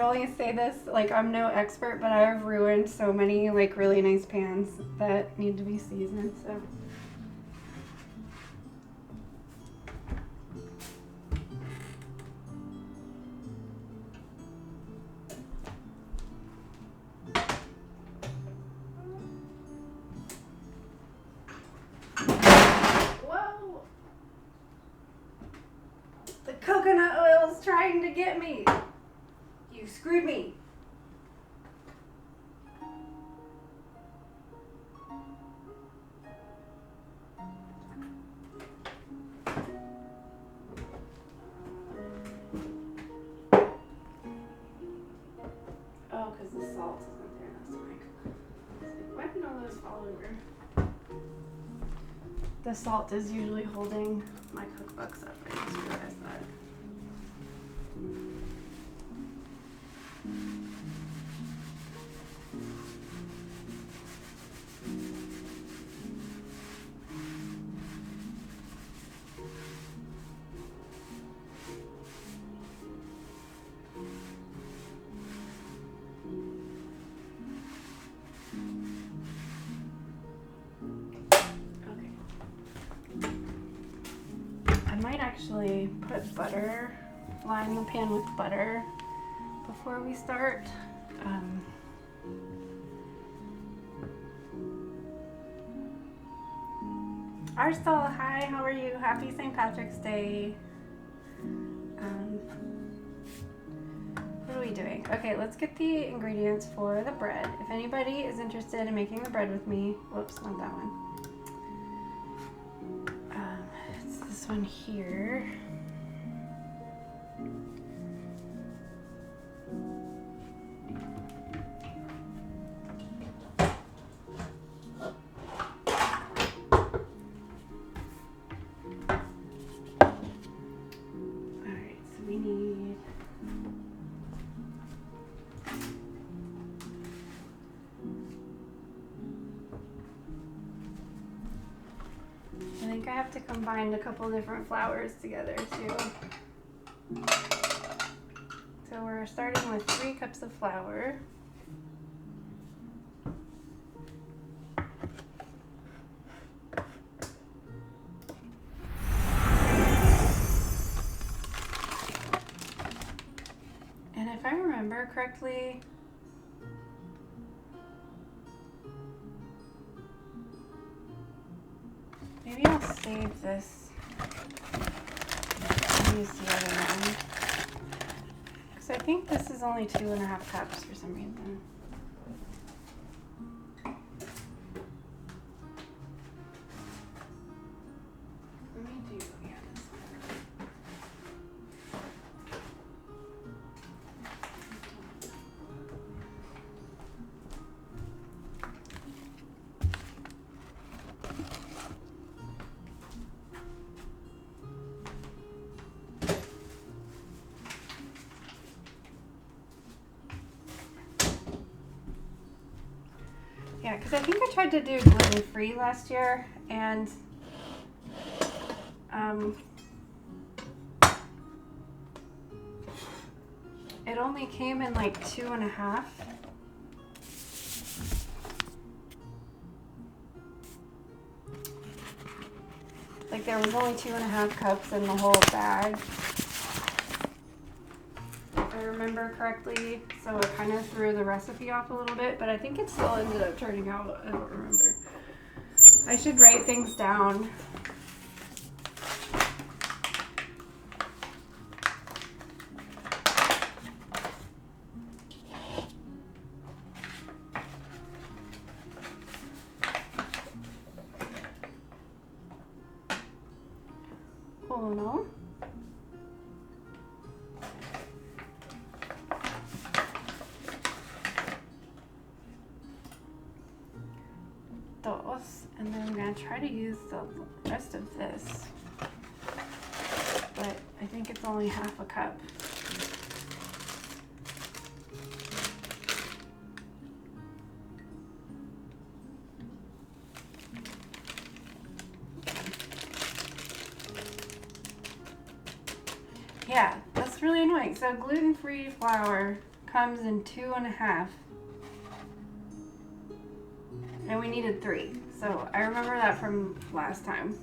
only say this, like, I'm no expert, but I've ruined so many, like, really nice pans that need to be seasoned, so. Whoa! The coconut oil's trying to get me. You screwed me. Oh, because the salt isn't there. That's why. Why didn't all those fall over? The salt is usually holding my cookbooks up. I just realized that. I might actually put butter, line the pan with butter before we start. Arstal, hi, how are you? Happy St. Patrick's Day. What are we doing? Okay, let's get the ingredients for the bread. If anybody is interested in making the bread with me, whoops, not that one. It's this one here. Alright, so we need I think I have to combine a couple different flours together too. So we're starting with 3 cups of flour. And if I remember correctly, maybe I'll save this and use the other one. Because I think this is only 2.5 cups for some reason. Let me do, this one. Yeah, because I think I tried to do gluten-free last year, and it only came in like 2.5. Like there was only 2.5 cups in the whole bag, if I remember correctly, so it kind of threw the recipe off a little bit, but I think it still ended up turning out. I don't remember. I should write things down. Uno. Dos. And then I'm going to try to use the rest of this. But I think it's only half a cup. Yeah, that's really annoying. So gluten-free flour comes in 2.5. And we needed 3. So I remember that from last time.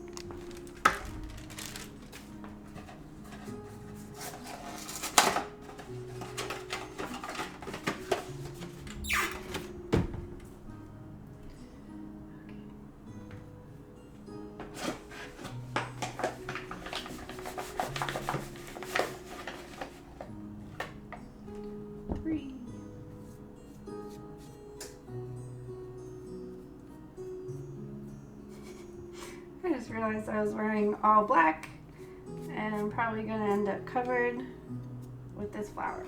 I just realized I was wearing all black and I'm probably going to end up covered with this flour.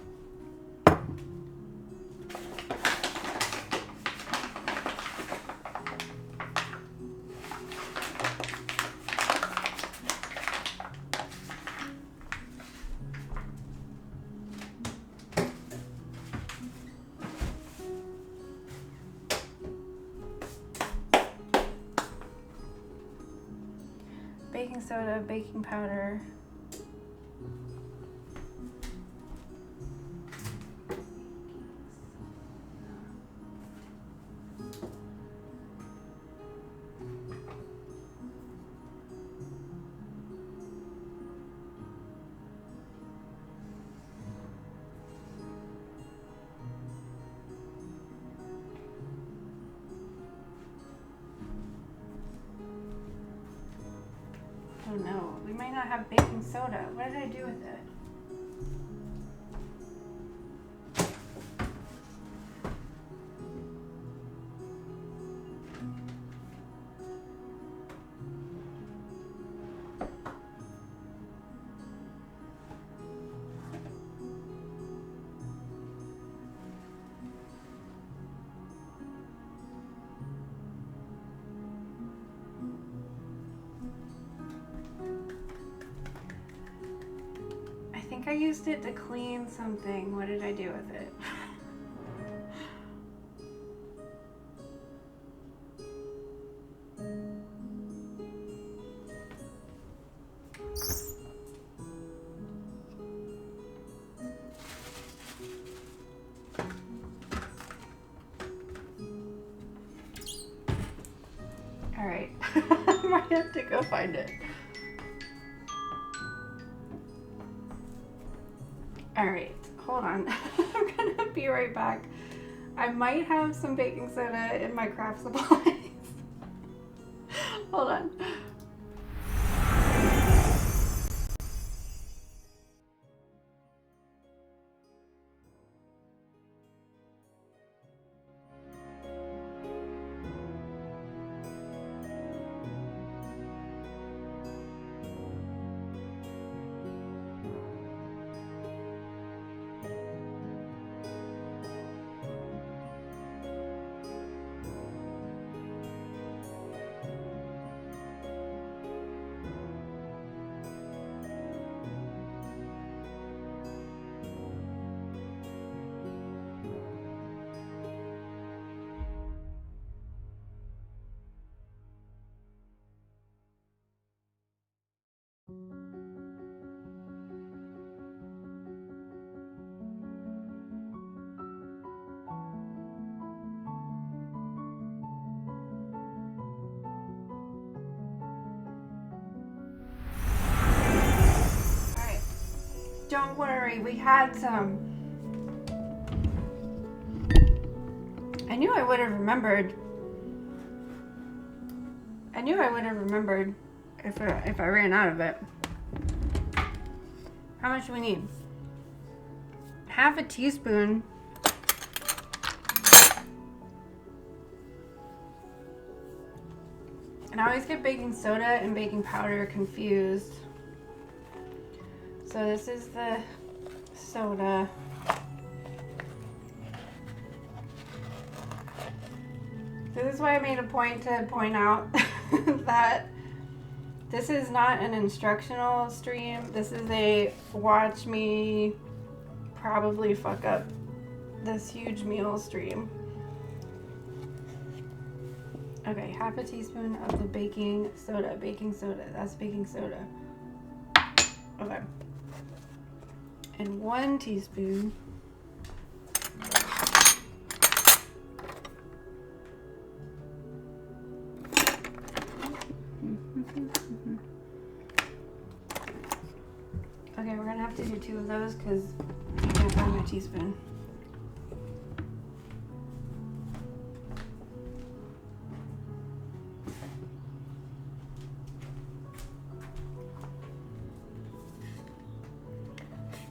Baking soda, baking powder. Oh no, we might not have baking soda. What did I do with it? I think I used it to clean something. What did I do with it? All right, I might have to go find it. All right, hold on. I'm gonna be right back. I might have some baking soda in my craft supplies. Hold on. Don't worry, we had some. I knew I would have remembered. I knew I would have remembered if I ran out of it. How much do we need? Half a teaspoon. And I always get baking soda and baking powder confused. So this is the soda. This is why I made a point to point out that this is not an instructional stream. This is a watch me probably fuck up this huge meal stream. Okay, half a teaspoon of the baking soda. Baking soda, that's baking soda. Okay. and 1 teaspoon okay, we're gonna have to do 2 of those because I can't find my teaspoon.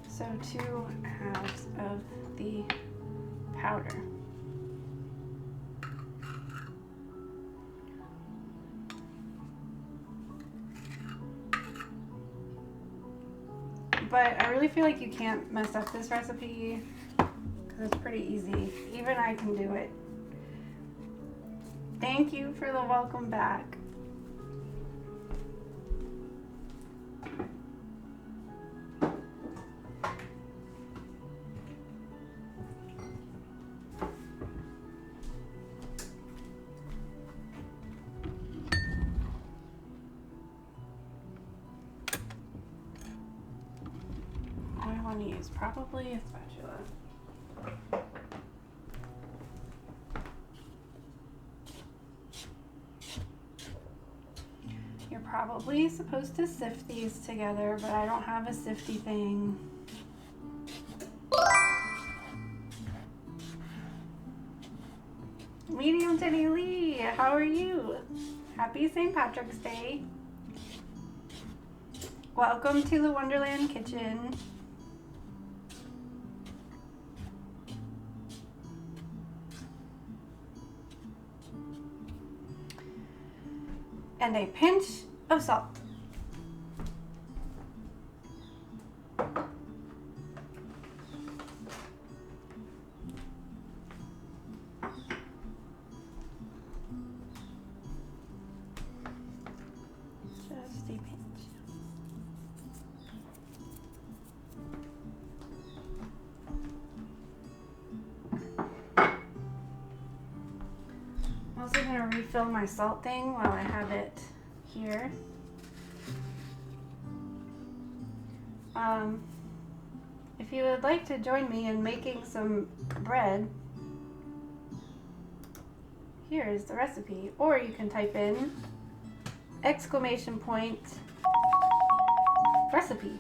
So 2 halves of the powder. But I really feel like you can't mess up this recipe because it's pretty easy. Even I can do it. Thank you for the welcome back. Use probably a spatula. You're probably supposed to sift these together, but I don't have a sifty thing. Medium Teddy Lee, how are you? Happy St. Patrick's Day. Welcome to the Wonderland kitchen. And a pinch of salt. Just a pinch. I'm also going to refill my salt thing while I have it here. If you would like to join me in making some bread, here is the recipe. Or you can type in !recipe.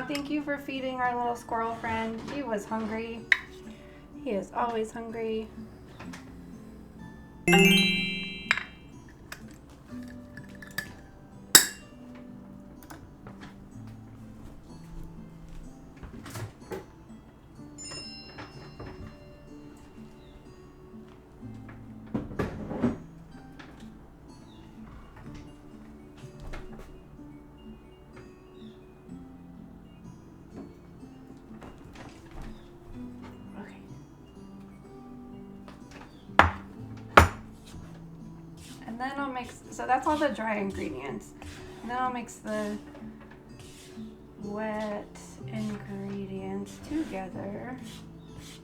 Thank you for feeding our little squirrel friend. He was hungry. He is always hungry. And then I'll mix, so that's all the dry ingredients. And then I'll mix the wet ingredients together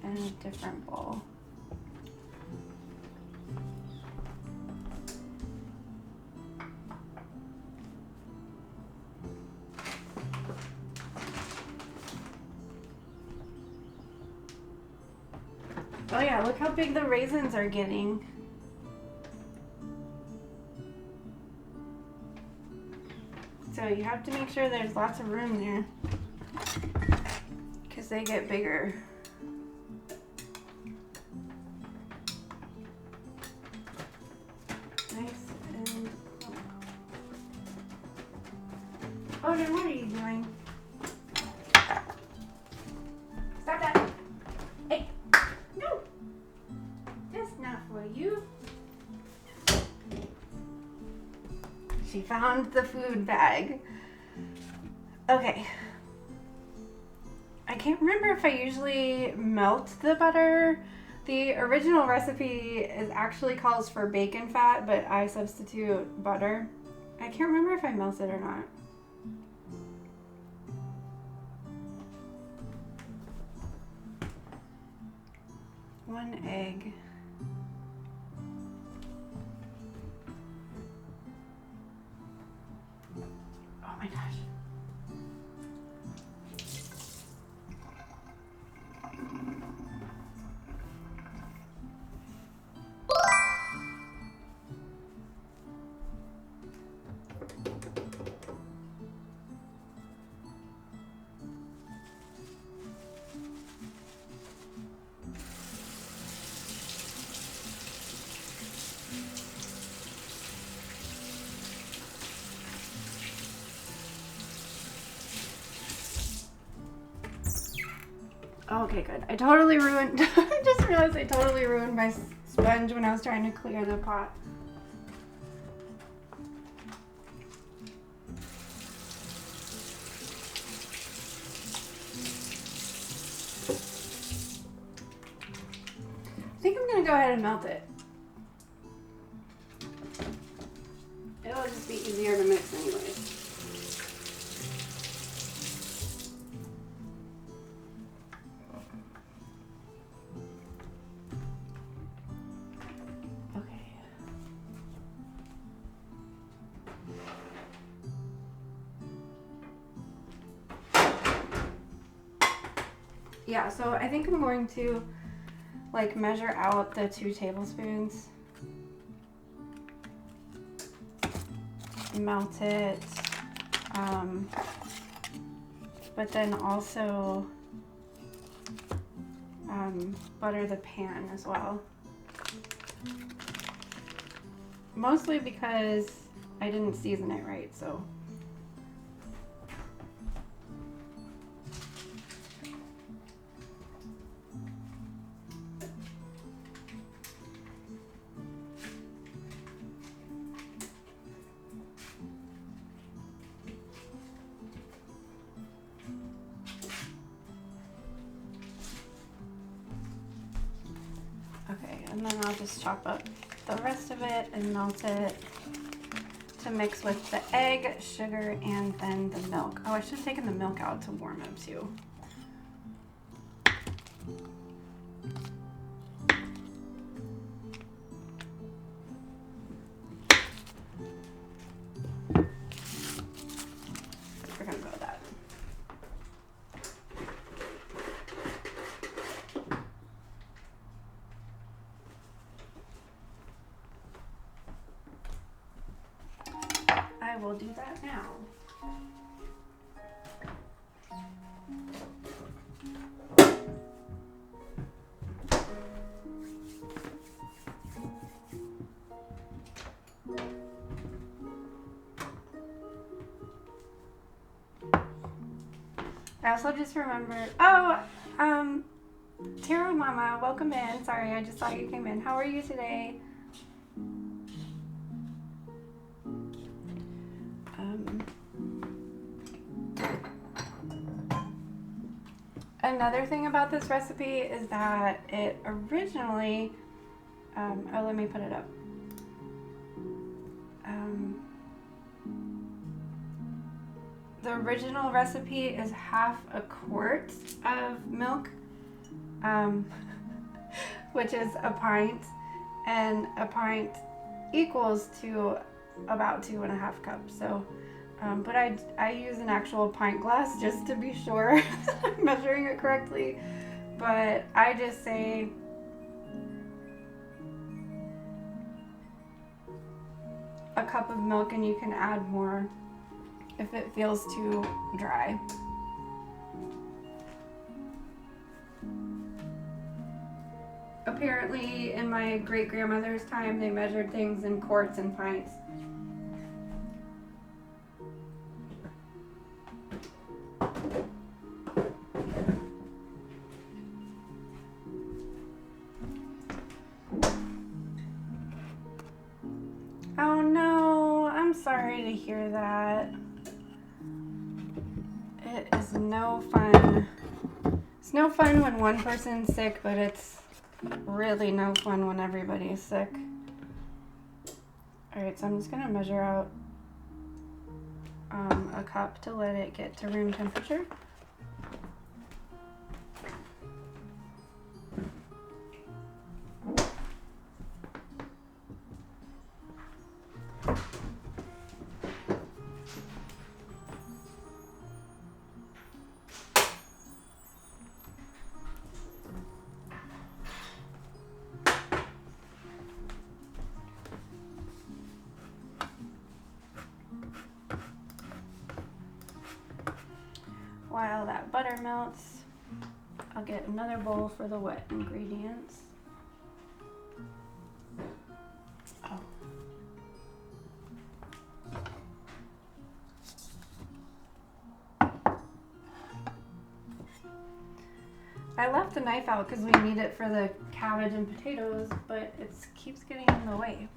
in a different bowl. Oh yeah, look how big the raisins are getting. So you have to make sure there's lots of room there because they get bigger. Nice and oh, then what are you doing? Stop that! Hey, no! That's not for you. She found the food bag. Okay. I can't remember if I usually melt the butter. The original recipe is actually calls for bacon fat, but I substitute butter. I can't remember if I melt it or not. One egg. Okay, good. I totally ruined, I just realized I totally ruined my sponge when I was trying to clear the pot. I think I'm gonna go ahead and melt it. It'll just be easier to mix anyways. Yeah, so I think I'm going to like measure out the 2 tablespoons, melt it, but then also butter the pan as well. Mostly because I didn't season it right, so. Okay, and then I'll just chop up the rest of it and melt it to mix with the egg, sugar, and then the milk. Oh, I should have taken the milk out to warm up too. Forgot about that. I will do that now. I also just remembered, Tara Mama, welcome in. Sorry, I just saw you came in. How are you today? Another thing about this recipe is that it originally, let me put it up. The original recipe is half a quart of milk, which is a pint, and a pint equals to about 2.5 cups. So, but I use an actual pint glass just to be sure I'm measuring it correctly. But I just say a cup of milk, and you can add more if it feels too dry. Apparently, in my great-grandmother's time, they measured things in quarts and pints. Oh no, I'm sorry to hear that. It is no fun. It's no fun when one person's sick, but it's really no fun when everybody is sick. Alright, so I'm just going to measure out a cup to let it get to room temperature. While that butter melts, I'll get another bowl for the wet ingredients. Oh. I left the knife out because we need it for the cabbage and potatoes, but it keeps getting in the way.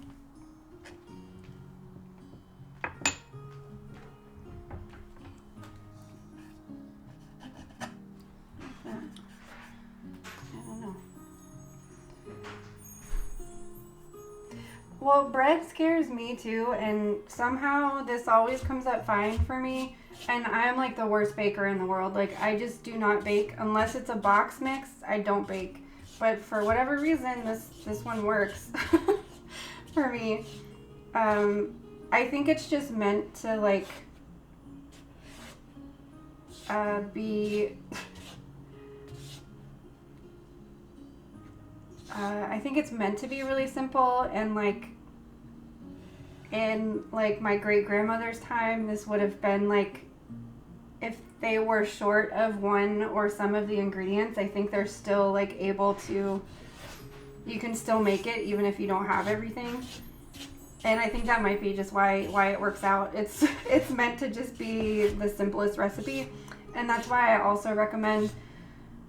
Well, bread scares me too, and somehow this always comes up fine for me, and I'm like the worst baker in the world. Like, I just do not bake unless it's a box mix. I don't bake, but for whatever reason, this one works for me. I think it's just meant to like be. I think it's meant to be really simple, and like in like my great grandmother's time, this would have been like, if they were short of one or some of the ingredients, I think they're still like able to, you can still make it even if you don't have everything. And I think that might be just why it works out. It's meant to just be the simplest recipe, and that's why I also recommend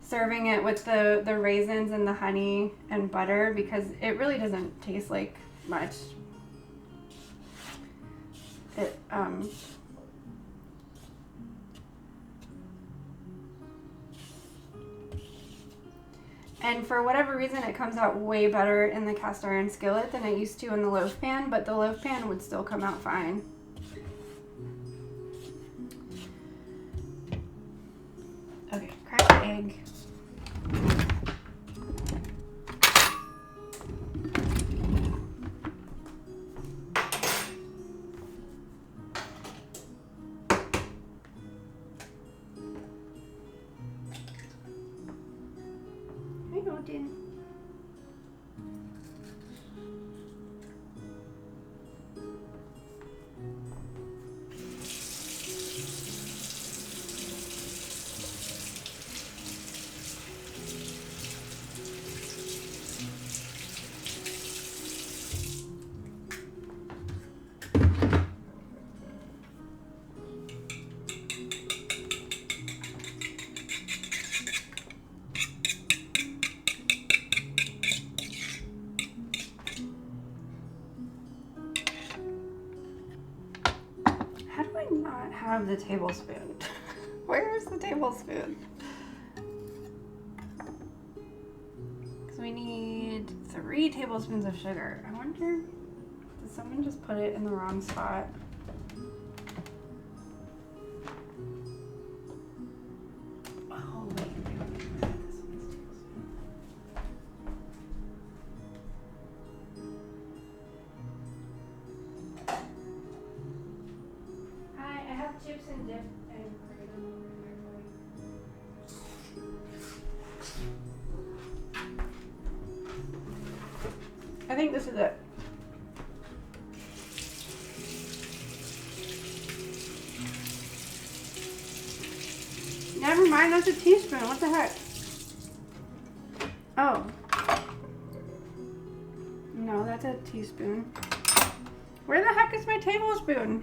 serving it with the raisins and the honey and butter, because it really doesn't taste like much. It and for whatever reason, it comes out way better in the cast iron skillet than it used to in the loaf pan, but the loaf pan would still come out fine. Okay, crack the egg. Have the tablespoon. Where is the tablespoon? Because we need 3 tablespoons of sugar. I wonder, did someone just put it in the wrong spot? Oh, wait. Chips and dip and kratom over there. I think this is it. Never mind, that's a teaspoon. What the heck? Oh. No, that's a teaspoon. Where the heck is my tablespoon?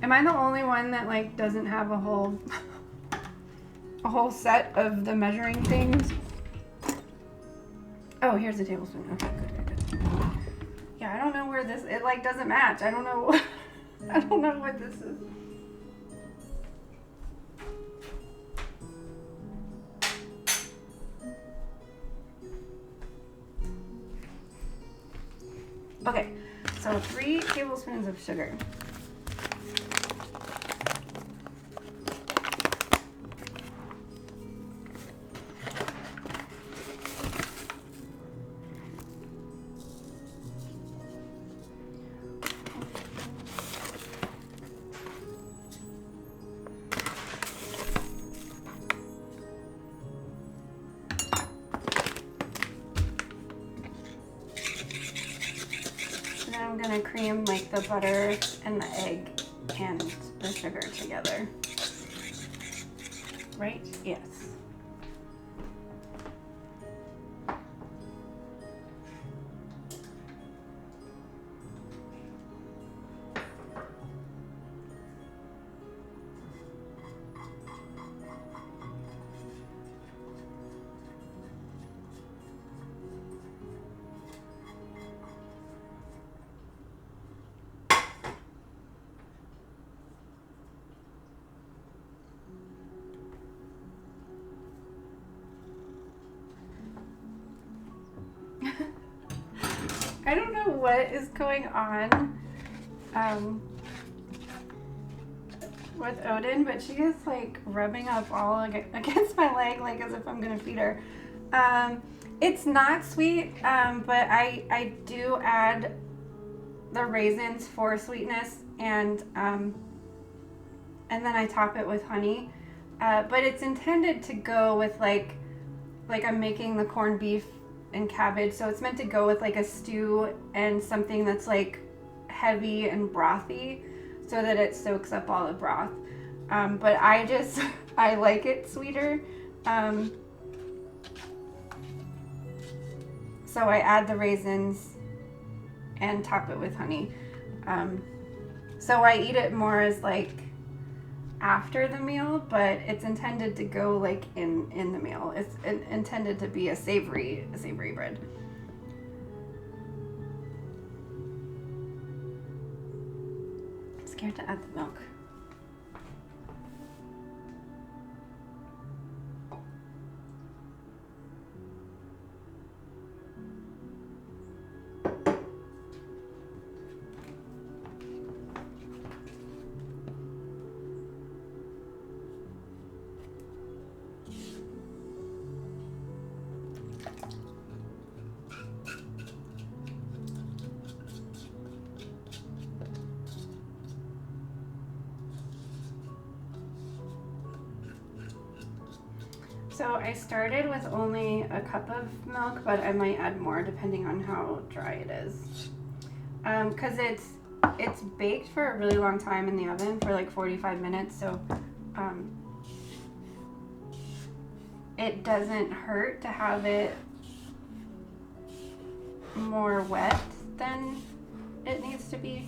Am I the only one that like doesn't have a whole set of the measuring things? Oh, here's the tablespoon. Okay, good. Yeah, I don't know where this, it like doesn't match. I don't know. I don't know what this is. Okay, so 3 tablespoons of sugar. I'm gonna cream like the butter and the egg and the sugar together. Right? Yes. I don't know what is going on with Odin, but she is like rubbing up all against my leg, like as if I'm gonna feed her. It's not sweet, but I do add the raisins for sweetness, and then I top it with honey. But it's intended to go with like I'm making the corned beef and cabbage, so it's meant to go with like a stew and something that's like heavy and brothy, so that it soaks up all the broth. But I like it sweeter. So I add the raisins and top it with honey. So I eat it more as like after the meal, but it's intended to go like in the meal. It's intended to be a savory bread. I'm scared to add the milk. So I started with only a cup of milk, but I might add more depending on how dry it is. Because it's baked for a really long time in the oven, for like 45 minutes, so it doesn't hurt to have it more wet than it needs to be.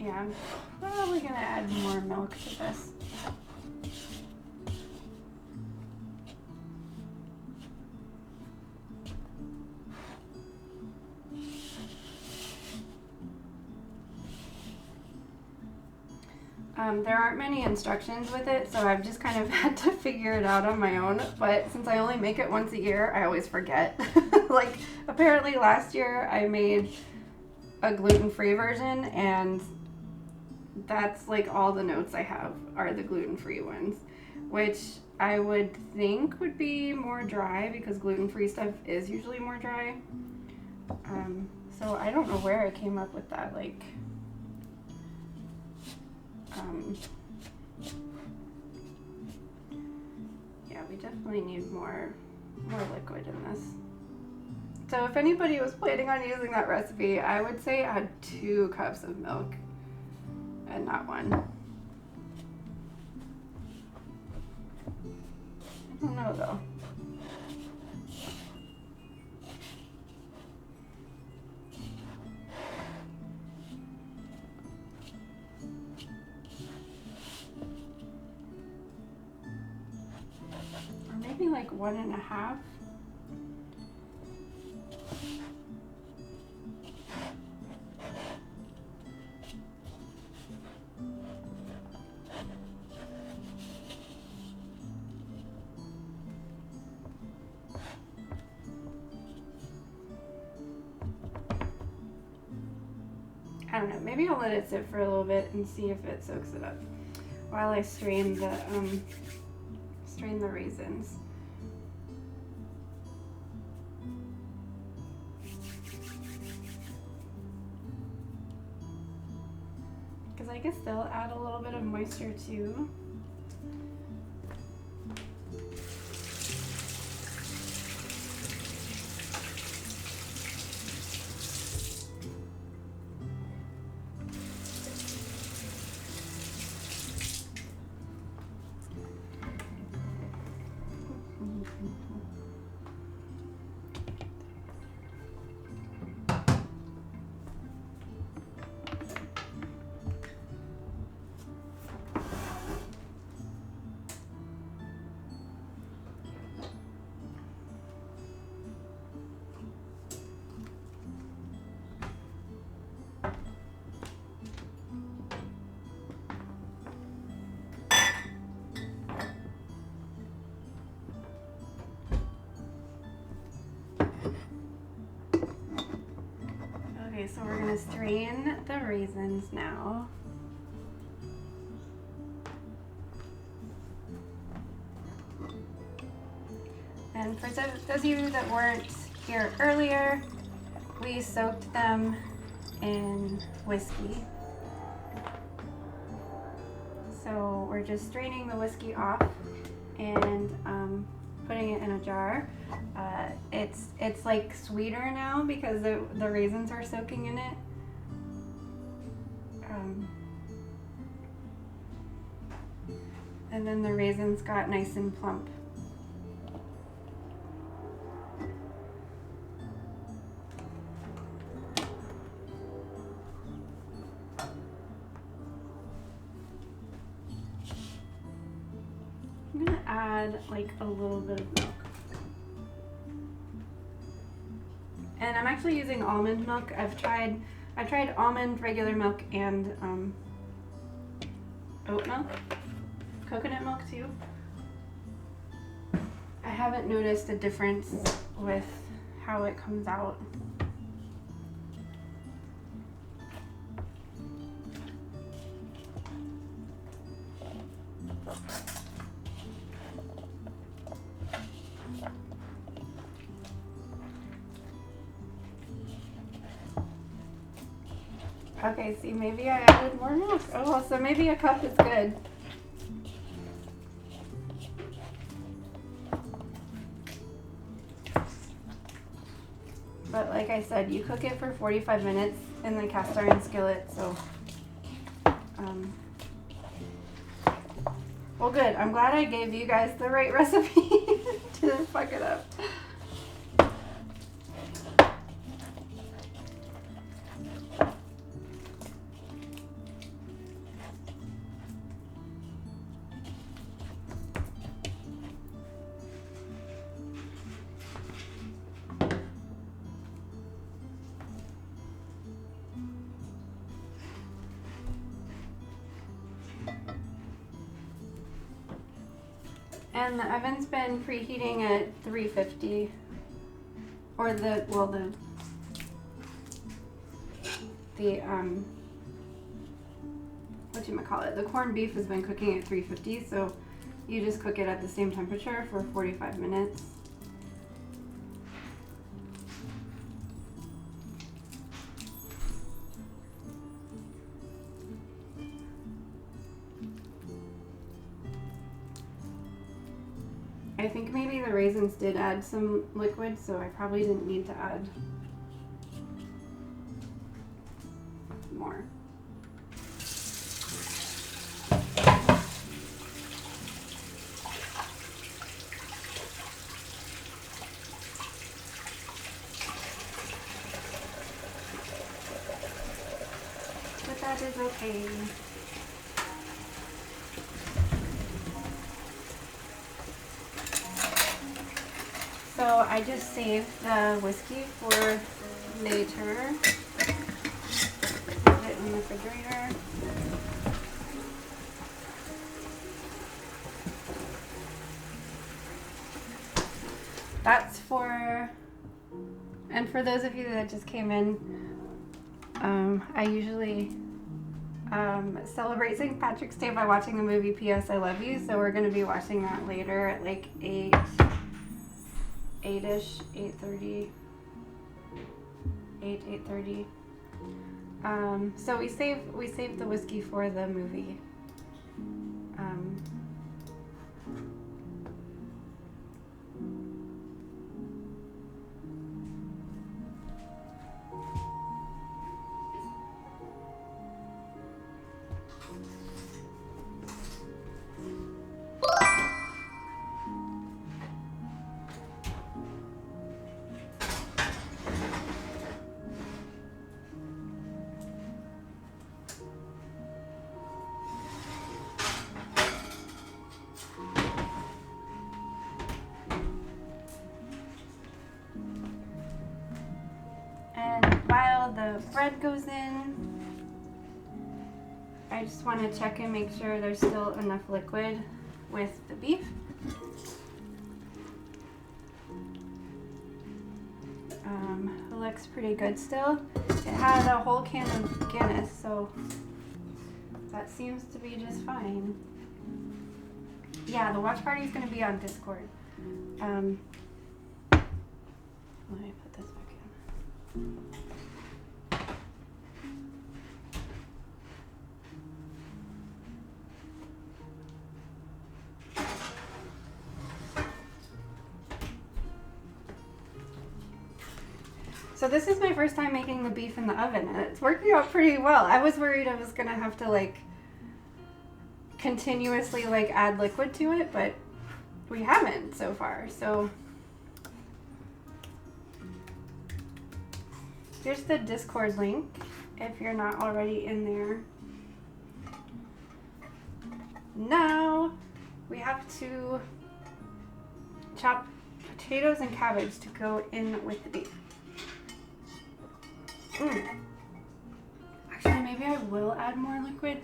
Yeah, I'm probably gonna add more milk to this. There aren't many instructions with it, so I've just kind of had to figure it out on my own. But since I only make it once a year, I always forget. Like, apparently last year I made a gluten-free version, and that's like all the notes I have are the gluten-free ones, which I would think would be more dry because gluten-free stuff is usually more dry. So I don't know where I came up with that, like, yeah, we definitely need more liquid in this. So if anybody was planning on using that recipe, I would say add 2 cups of milk and not 1. I don't know though. Or maybe like 1.5. I don't know, maybe I'll let it sit for a little bit and see if it soaks it up while I strain the raisins. Because I guess they'll add a little bit of moisture too. Okay, so we're gonna strain the raisins now. And for those of you that weren't here earlier, we soaked them in whiskey. So we're just straining the whiskey off and putting it in a jar. It's like sweeter now because the raisins are soaking in it. And then the raisins got nice and plump. I'm gonna add like a little bit of milk. And I'm actually using almond milk. I've tried almond, regular milk, and oat milk, coconut milk too. I haven't noticed a difference with how it comes out. Okay, see, maybe I added more milk. Oh, well, so maybe a cup is good. But like I said, you cook it for 45 minutes in the cast iron skillet, so well, good. I'm glad I gave you guys the right recipe to fuck it up. And the oven's been preheating at 350, or the whatchamacallit, the corned beef has been cooking at 350, so you just cook it at the same temperature for 45 minutes. I think maybe the raisins did add some liquid, so I probably didn't need to add more. But that is okay. So I just saved the whiskey for later. Put it in the refrigerator. That's for, and for those of you that just came in, I usually celebrate St. Patrick's Day by watching the movie P.S. I Love You, so we're going to be watching that later at like 8-ish, 8:30. So we saved the whiskey for the movie. While the bread goes in, I just want to check and make sure there's still enough liquid with the beef. It looks pretty good still. It had a whole can of Guinness, so that seems to be just fine. Yeah, the watch party is going to be on Discord. Let me put this back in. So this is my first time making the beef in the oven, and it's working out pretty well. I was worried I was gonna have to like continuously like add liquid to it, but we haven't so far. So here's the Discord link if you're not already in there. Now we have to chop potatoes and cabbage to go in with the beef. Actually, maybe I will add more liquid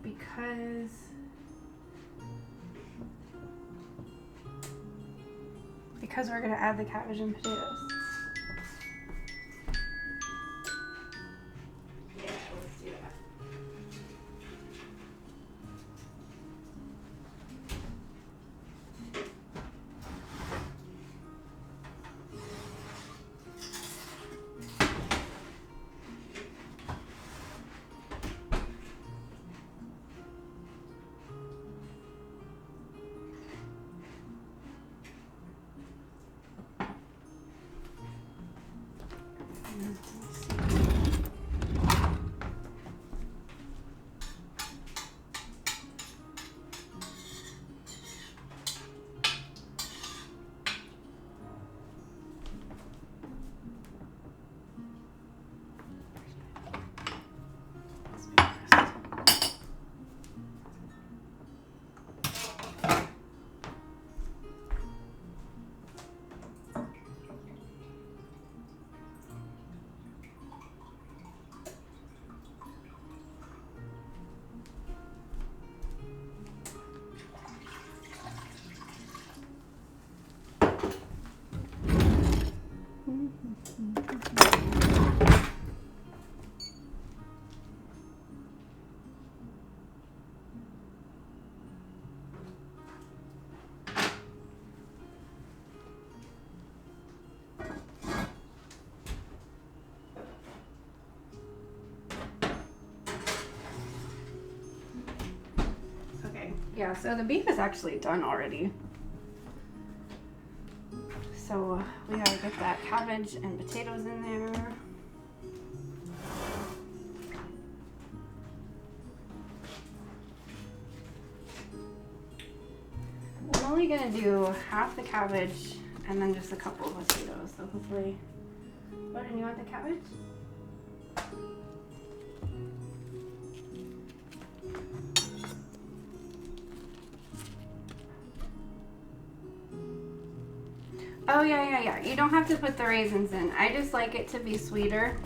because we're gonna add the cabbage and potatoes. Yeah, let's do that. Yeah, so the beef is actually done already. So we gotta get that cabbage and potatoes in there. I'm only gonna do half the cabbage and then just a couple of potatoes, so hopefully. What, do you want the cabbage? Oh, yeah. You don't have to put the raisins in. I just like it to be sweeter.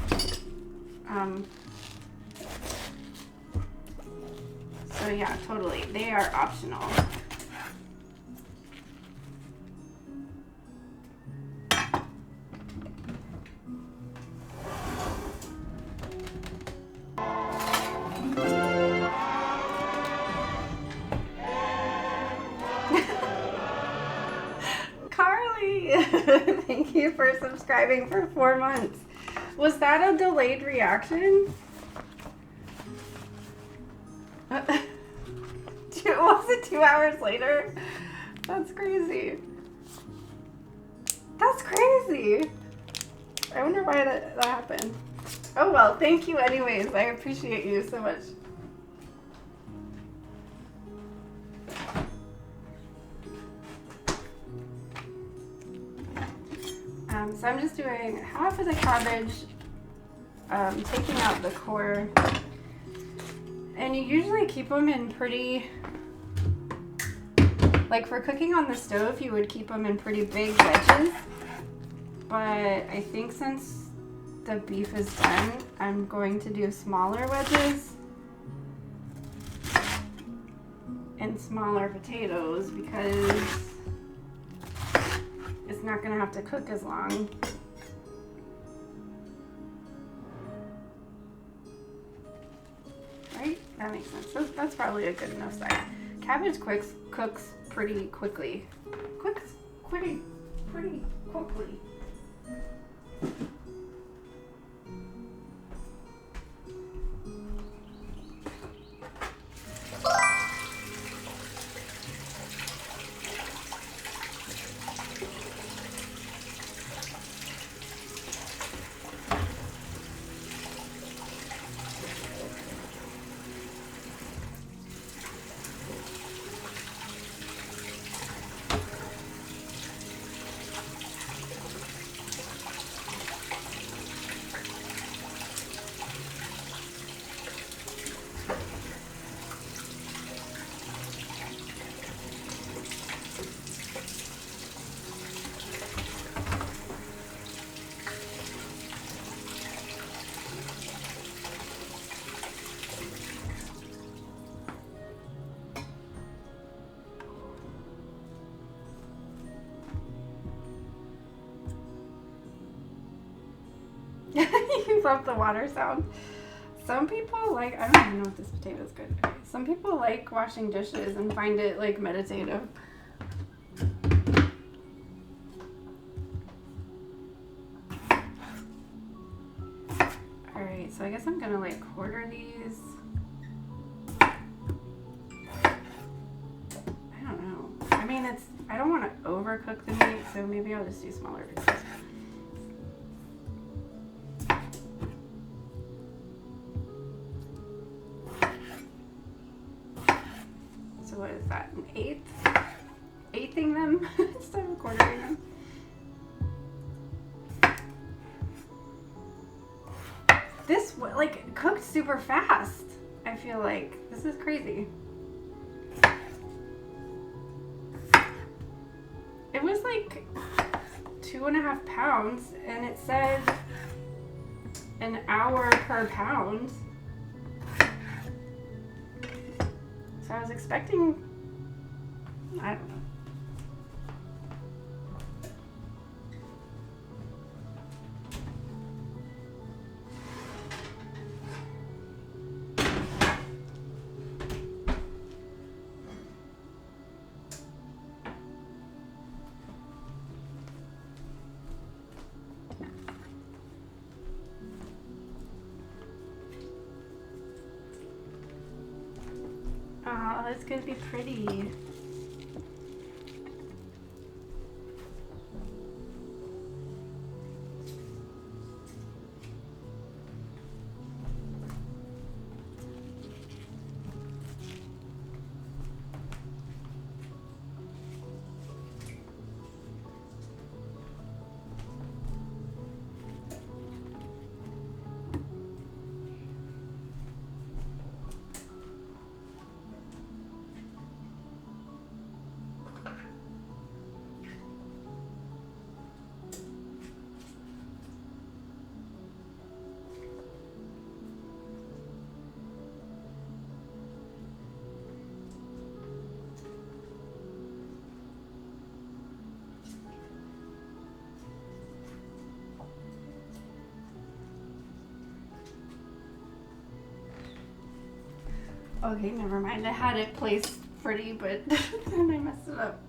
So yeah, totally. They are optional. Thank you for subscribing for 4 months. Was that a delayed reaction? Was it 2 hours later? That's crazy. That's crazy. I wonder why that happened. Oh well, thank you anyways. I appreciate you so much. So I'm just doing half of the cabbage, taking out the core, and you usually keep them in pretty, like for cooking on the stove, you would keep them in pretty big wedges, but I think since the beef is done, I'm going to do smaller wedges and smaller potatoes because it's not gonna have to cook as long. Right? That makes sense. So that's probably a good enough size. Cabbage cooks pretty quickly. Pretty quickly. You love the water sound. Some people like, I don't even know if this potato is good. Okay. Some people like washing dishes and find it like meditative. Alright, so I guess I'm gonna like quarter these. I don't know. I mean, I don't want to overcook the meat, so maybe I'll just do smaller pieces. What is that, an eighthing them instead of quartering them? This like cooked super fast. I feel like this is crazy. It was like 2.5 pounds and it said an hour per pound. So I was expecting, I don't know. Oh, that's gonna be pretty. Okay, never mind. I had it placed pretty, but then I messed it up.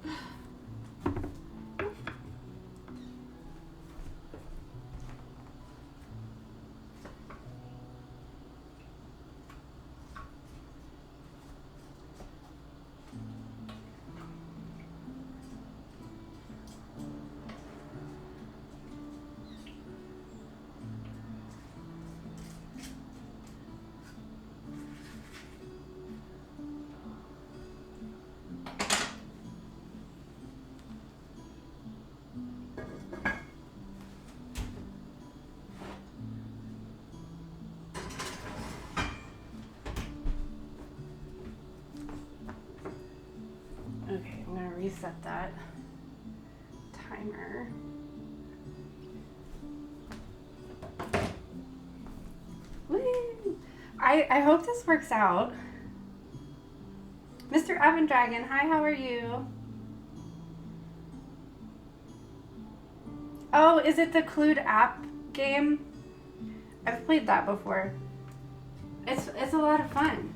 Okay, I'm gonna reset that timer. Woo! I hope this works out. Mr. Evan Dragon, hi, how are you? Oh, is it the Clued app game? I've played that before. It's a lot of fun.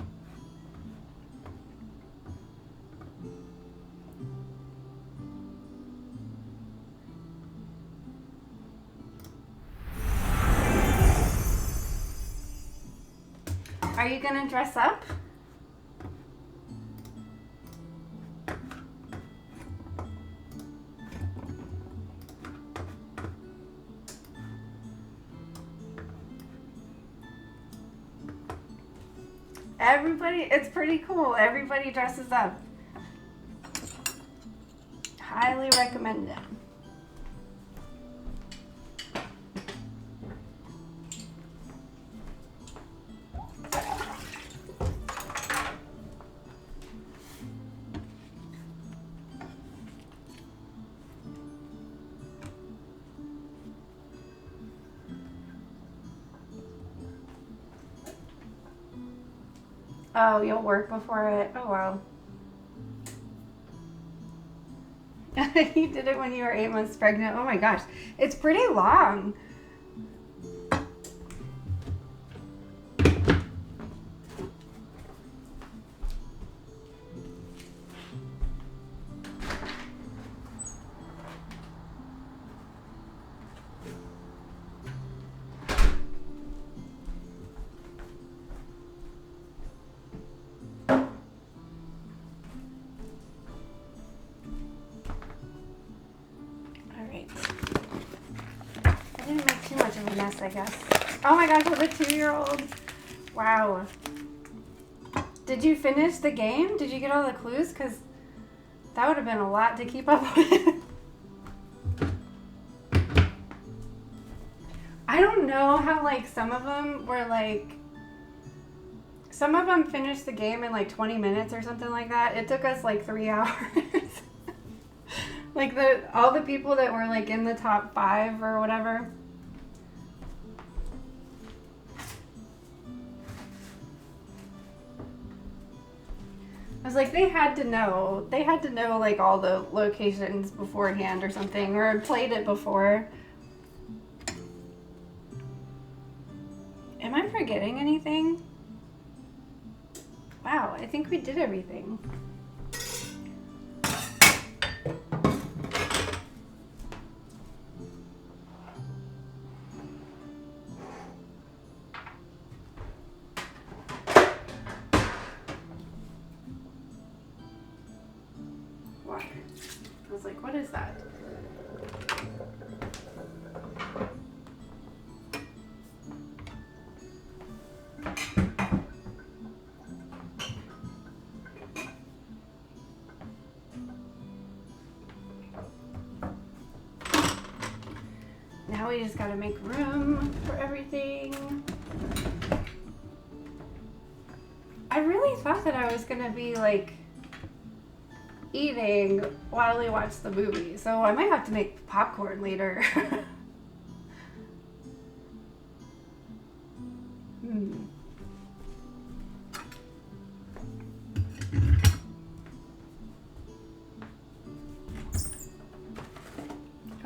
Are you gonna dress up? Everybody, it's pretty cool. Everybody dresses up. Highly recommend it. Oh, you'll work before it. Oh, wow. You did it when you were 8 months pregnant. Oh my gosh. It's pretty long. I didn't make too much of a mess, I guess. Oh my gosh, with a 2-year-old. Wow. Did you finish the game? Did you get all the clues? Because that would have been a lot to keep up with. I don't know how, like, some of them were, like... Some of them finished the game in, like, 20 minutes or something like that. It took us, like, 3 hours. Like, all the people that were, like, in the top 5 or whatever. I was like, they had to know, like, all the locations beforehand or something, or had played it before. Am I forgetting anything? Wow, I think we did everything. Water. I was like, what is that? Now we just gotta make room for everything. I really thought that I was gonna be like eating while we watch the movie, so I might have to make popcorn later.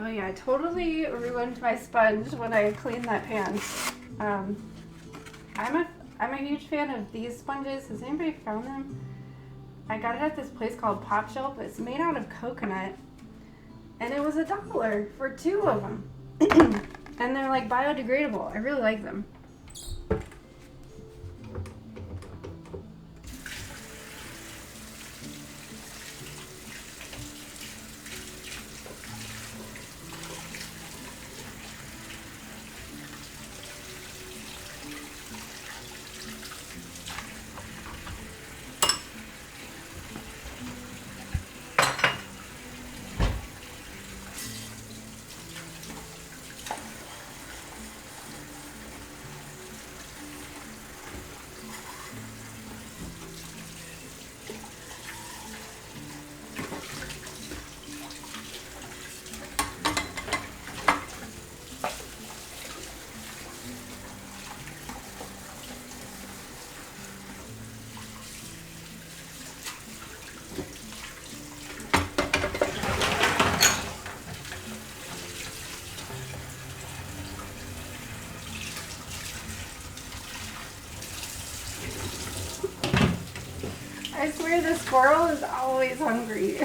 Oh yeah, I totally ruined my sponge when I cleaned that pan. I'm a huge fan of these sponges. Has anybody found them? I got it at this place called Pop Shelf. It's made out of coconut, and it was $1 for 2 of them. And they're like biodegradable. I really like them. squirrel is always hungry.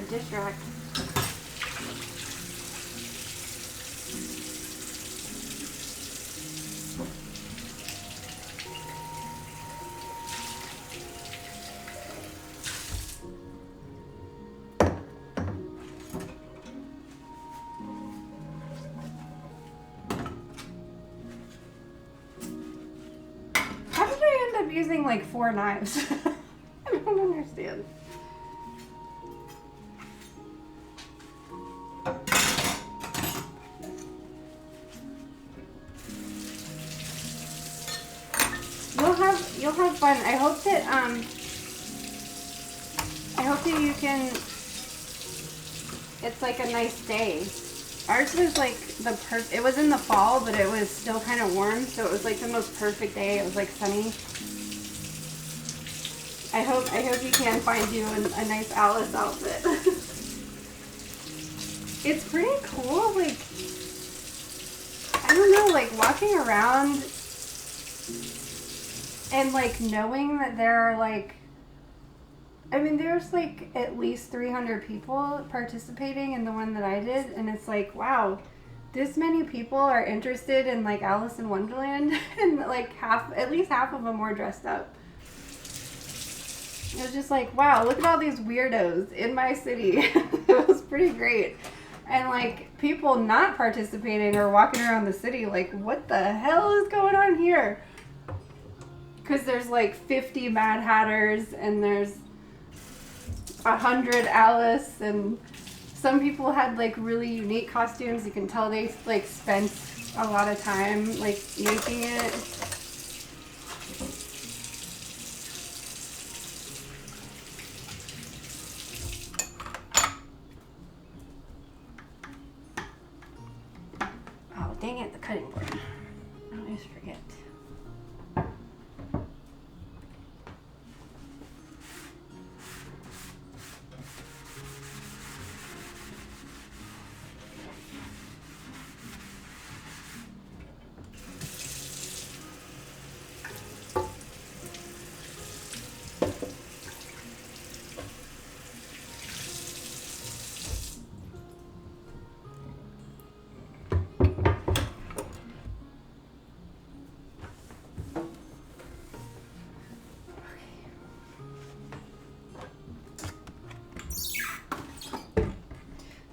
Dish rack. How did I end up using like 4 knives? I don't understand. You'll have fun. I hope that you can. It's like a nice day. Ours was like it was in the fall, but it was still kind of warm, so it was like the most perfect day. It was like sunny. I hope you can find you a nice Alice outfit. It's pretty cool. Like, I don't know, like walking around and like knowing that there are like, I mean, there's like at least 300 people participating in the one that I did, and it's like, wow, this many people are interested in like Alice in Wonderland, and like at least half of them were dressed up. It was just like, wow, look at all these weirdos in my city. It was pretty great. And like people not participating or walking around the city like, what the hell is going on here? Because there's like 50 Mad Hatters and there's 100 Alice, and some people had like really unique costumes. You can tell they like spent a lot of time like making it. Oh, dang it, the cutting board. I always forget.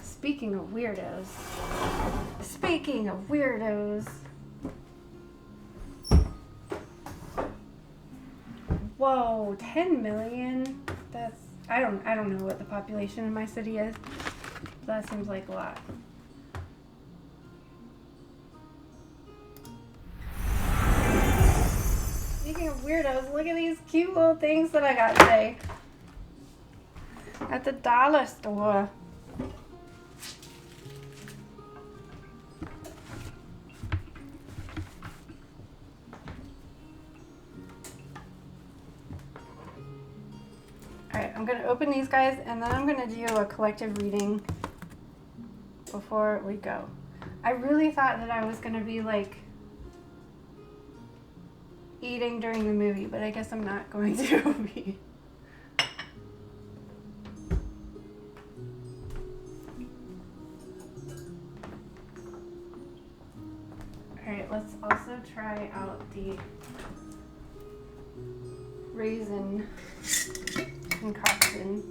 Speaking of weirdos. Whoa, 10 million? That's, I don't know what the population in my city is. That seems like a lot. Speaking of weirdos, look at these cute little things that I got today at the dollar store. Alright, I'm going to open these guys and then I'm going to do a collective reading before we go. I really thought that I was going to be like eating during the movie, but I guess I'm not going to be. Alright, let's also try out the raisin concoction.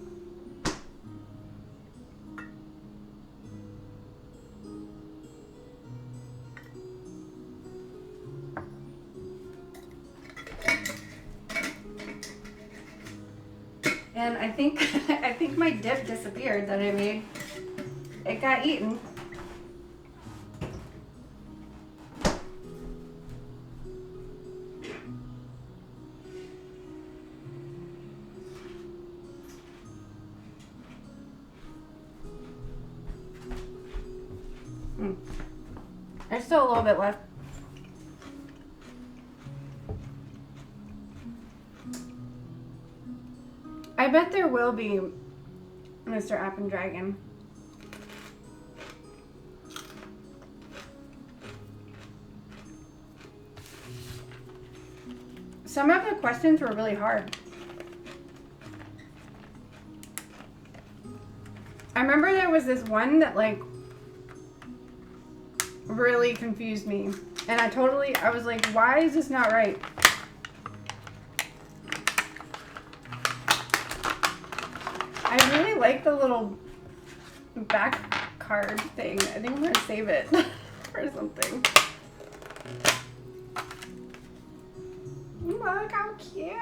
And I think I think my dip disappeared that I made. It got eaten. There's still a little bit left. I bet there will be, Mr. Appendragon. Some of the questions were really hard. I remember there was this one that like really confused me. And I was like, why is this not right? I really like the little back card thing. I think I'm gonna save it for something. Look how cute.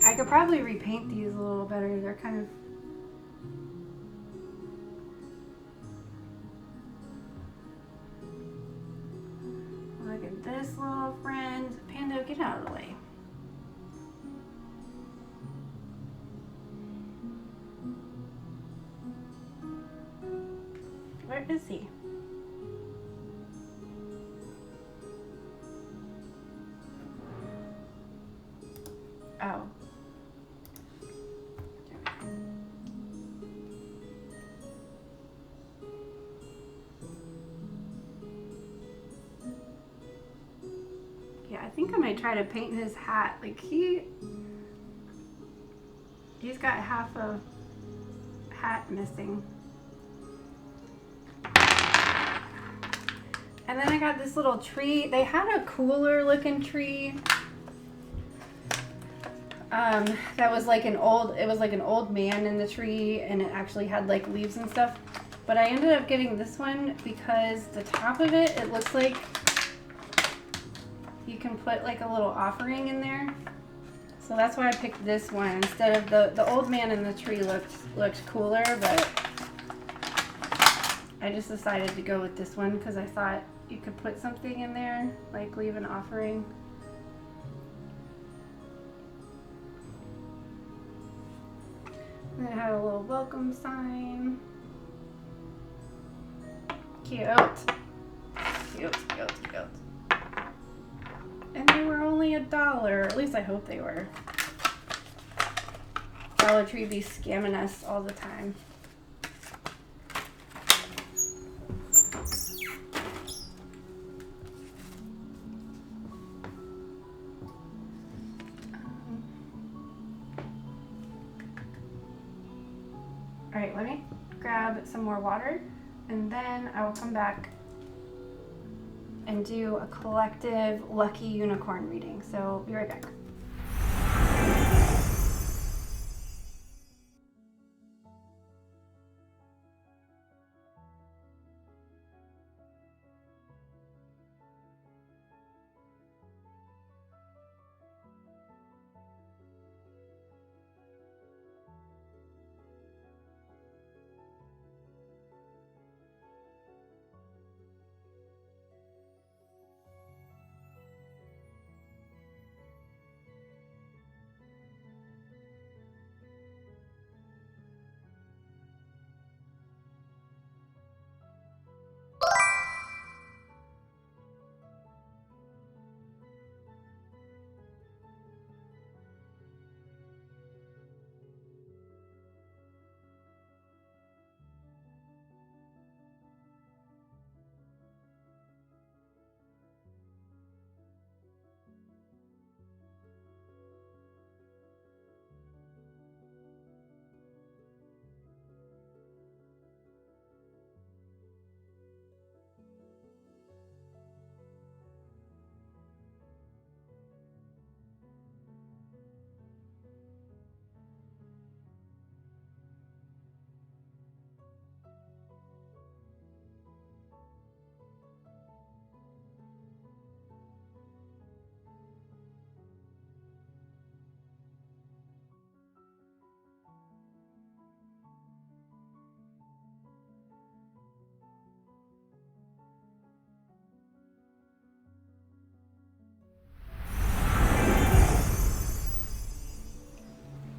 I could probably repaint these a little better. They're kind of... Look at this little friend. Panda, get out of the way. Where is he? Oh. Yeah, I think I might try to paint his hat. Like he's got half a hat missing. And then I got this little tree. They had a cooler looking tree. That was like it was like an old man in the tree, and it actually had like leaves and stuff. But I ended up getting this one because the top of it looks like you can put like a little offering in there. So that's why I picked this one instead of the old man in the tree looked cooler, but I just decided to go with this one because I thought you could put something in there, like leave an offering. And it had a little welcome sign. Cute. Cute, cute, cute. And they were only $1. At least I hope they were. Dollar Tree be scamming us all the time. All right, let me grab some more water, and then I will come back and do a collective lucky unicorn reading. So be right back.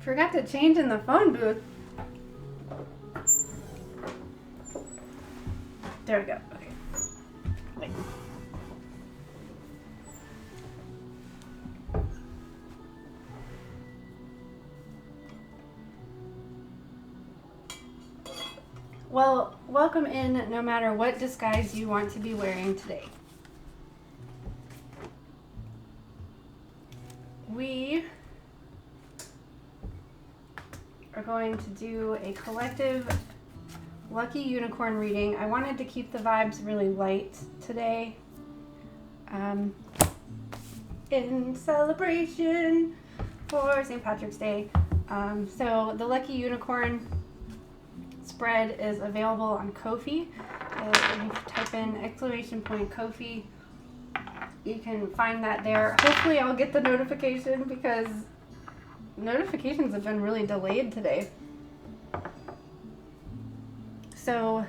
Forgot to change in the phone booth. There we go. Okay. Wait. Well, welcome in no matter what disguise you want to be wearing today. We are going to do a collective Lucky Unicorn reading. I wanted to keep the vibes really light today. In celebration for St. Patrick's Day. So the Lucky Unicorn spread is available on Kofi. If you type in !Kofi, you can find that there. Hopefully I'll get the notification because notifications have been really delayed today. So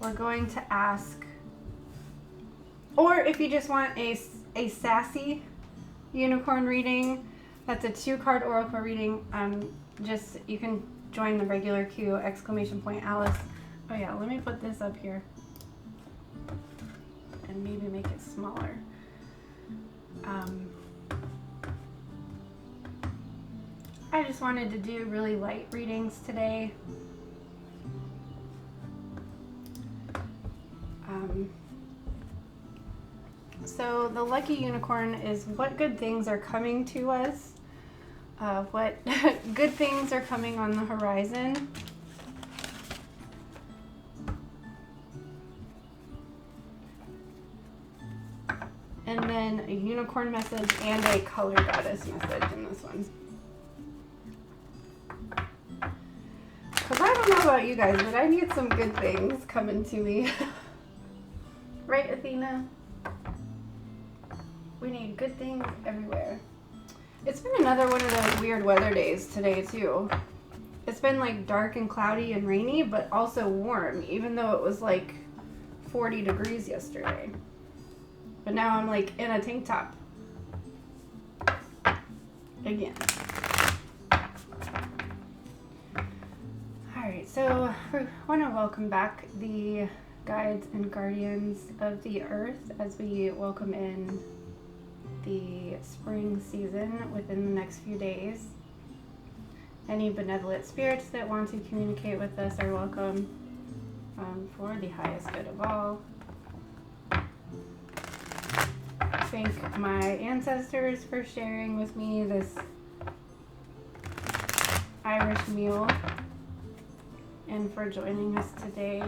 we're going to ask, or if you just want a sassy unicorn reading, that's a 2-card oracle reading, just you can join the regular queue, !Alice. Oh yeah, let me put this up here and maybe make it smaller. I just wanted to do really light readings today. So the Lucky Unicorn is what good things are coming to us, what good things are coming on the horizon. And then a unicorn message and a color goddess message in this one. Because I don't know about you guys, but I need some good things coming to me. Right, Athena? We need good things everywhere. It's been another one of those weird weather days today, too. It's been like dark and cloudy and rainy, but also warm, even though it was like 40 degrees yesterday. But now I'm like in a tank top. Again. Alright, so I want to welcome back the guides and guardians of the earth as we welcome in the spring season within the next few days. Any benevolent spirits that want to communicate with us are welcome for the highest good of all. Thank my ancestors for sharing with me this Irish meal and for joining us today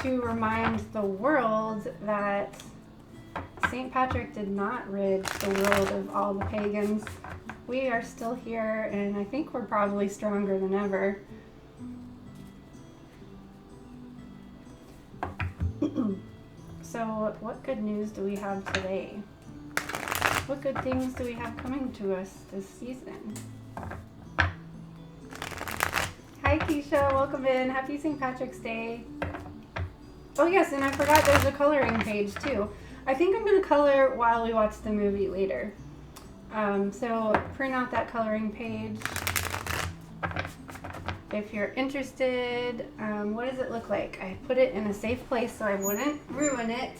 to remind the world that St. Patrick did not rid the world of all the pagans. We are still here, and I think we're probably stronger than ever. So, what good news do we have today? What good things do we have coming to us this season? Hi Keisha, welcome in. Happy St. Patrick's Day. Oh yes, and I forgot there's a coloring page too. I think I'm going to color while we watch the movie later. So print out that coloring page. If you're interested, what does it look like? I put it in a safe place so I wouldn't ruin it.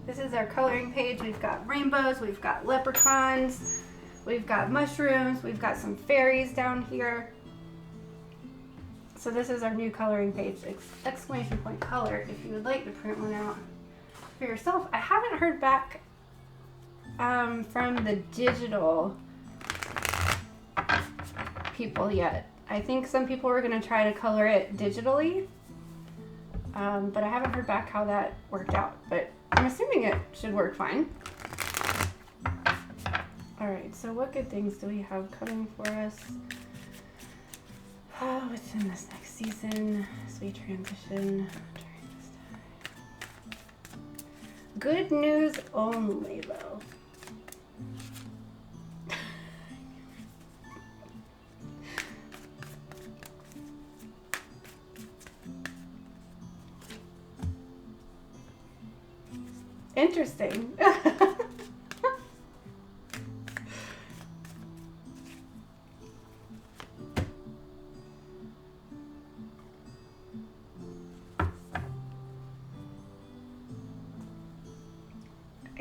This is our coloring page. We've got rainbows, we've got leprechauns, we've got mushrooms, we've got some fairies down here. So this is our new coloring page, !Color, if you would like to print one out for yourself. I haven't heard back from the digital people yet. I think some people were going to try to color it digitally, but I haven't heard back how that worked out, but I'm assuming it should work fine. Alright, so what good things do we have coming for us within this next season as we transition during this time? Good news only, though. Interesting.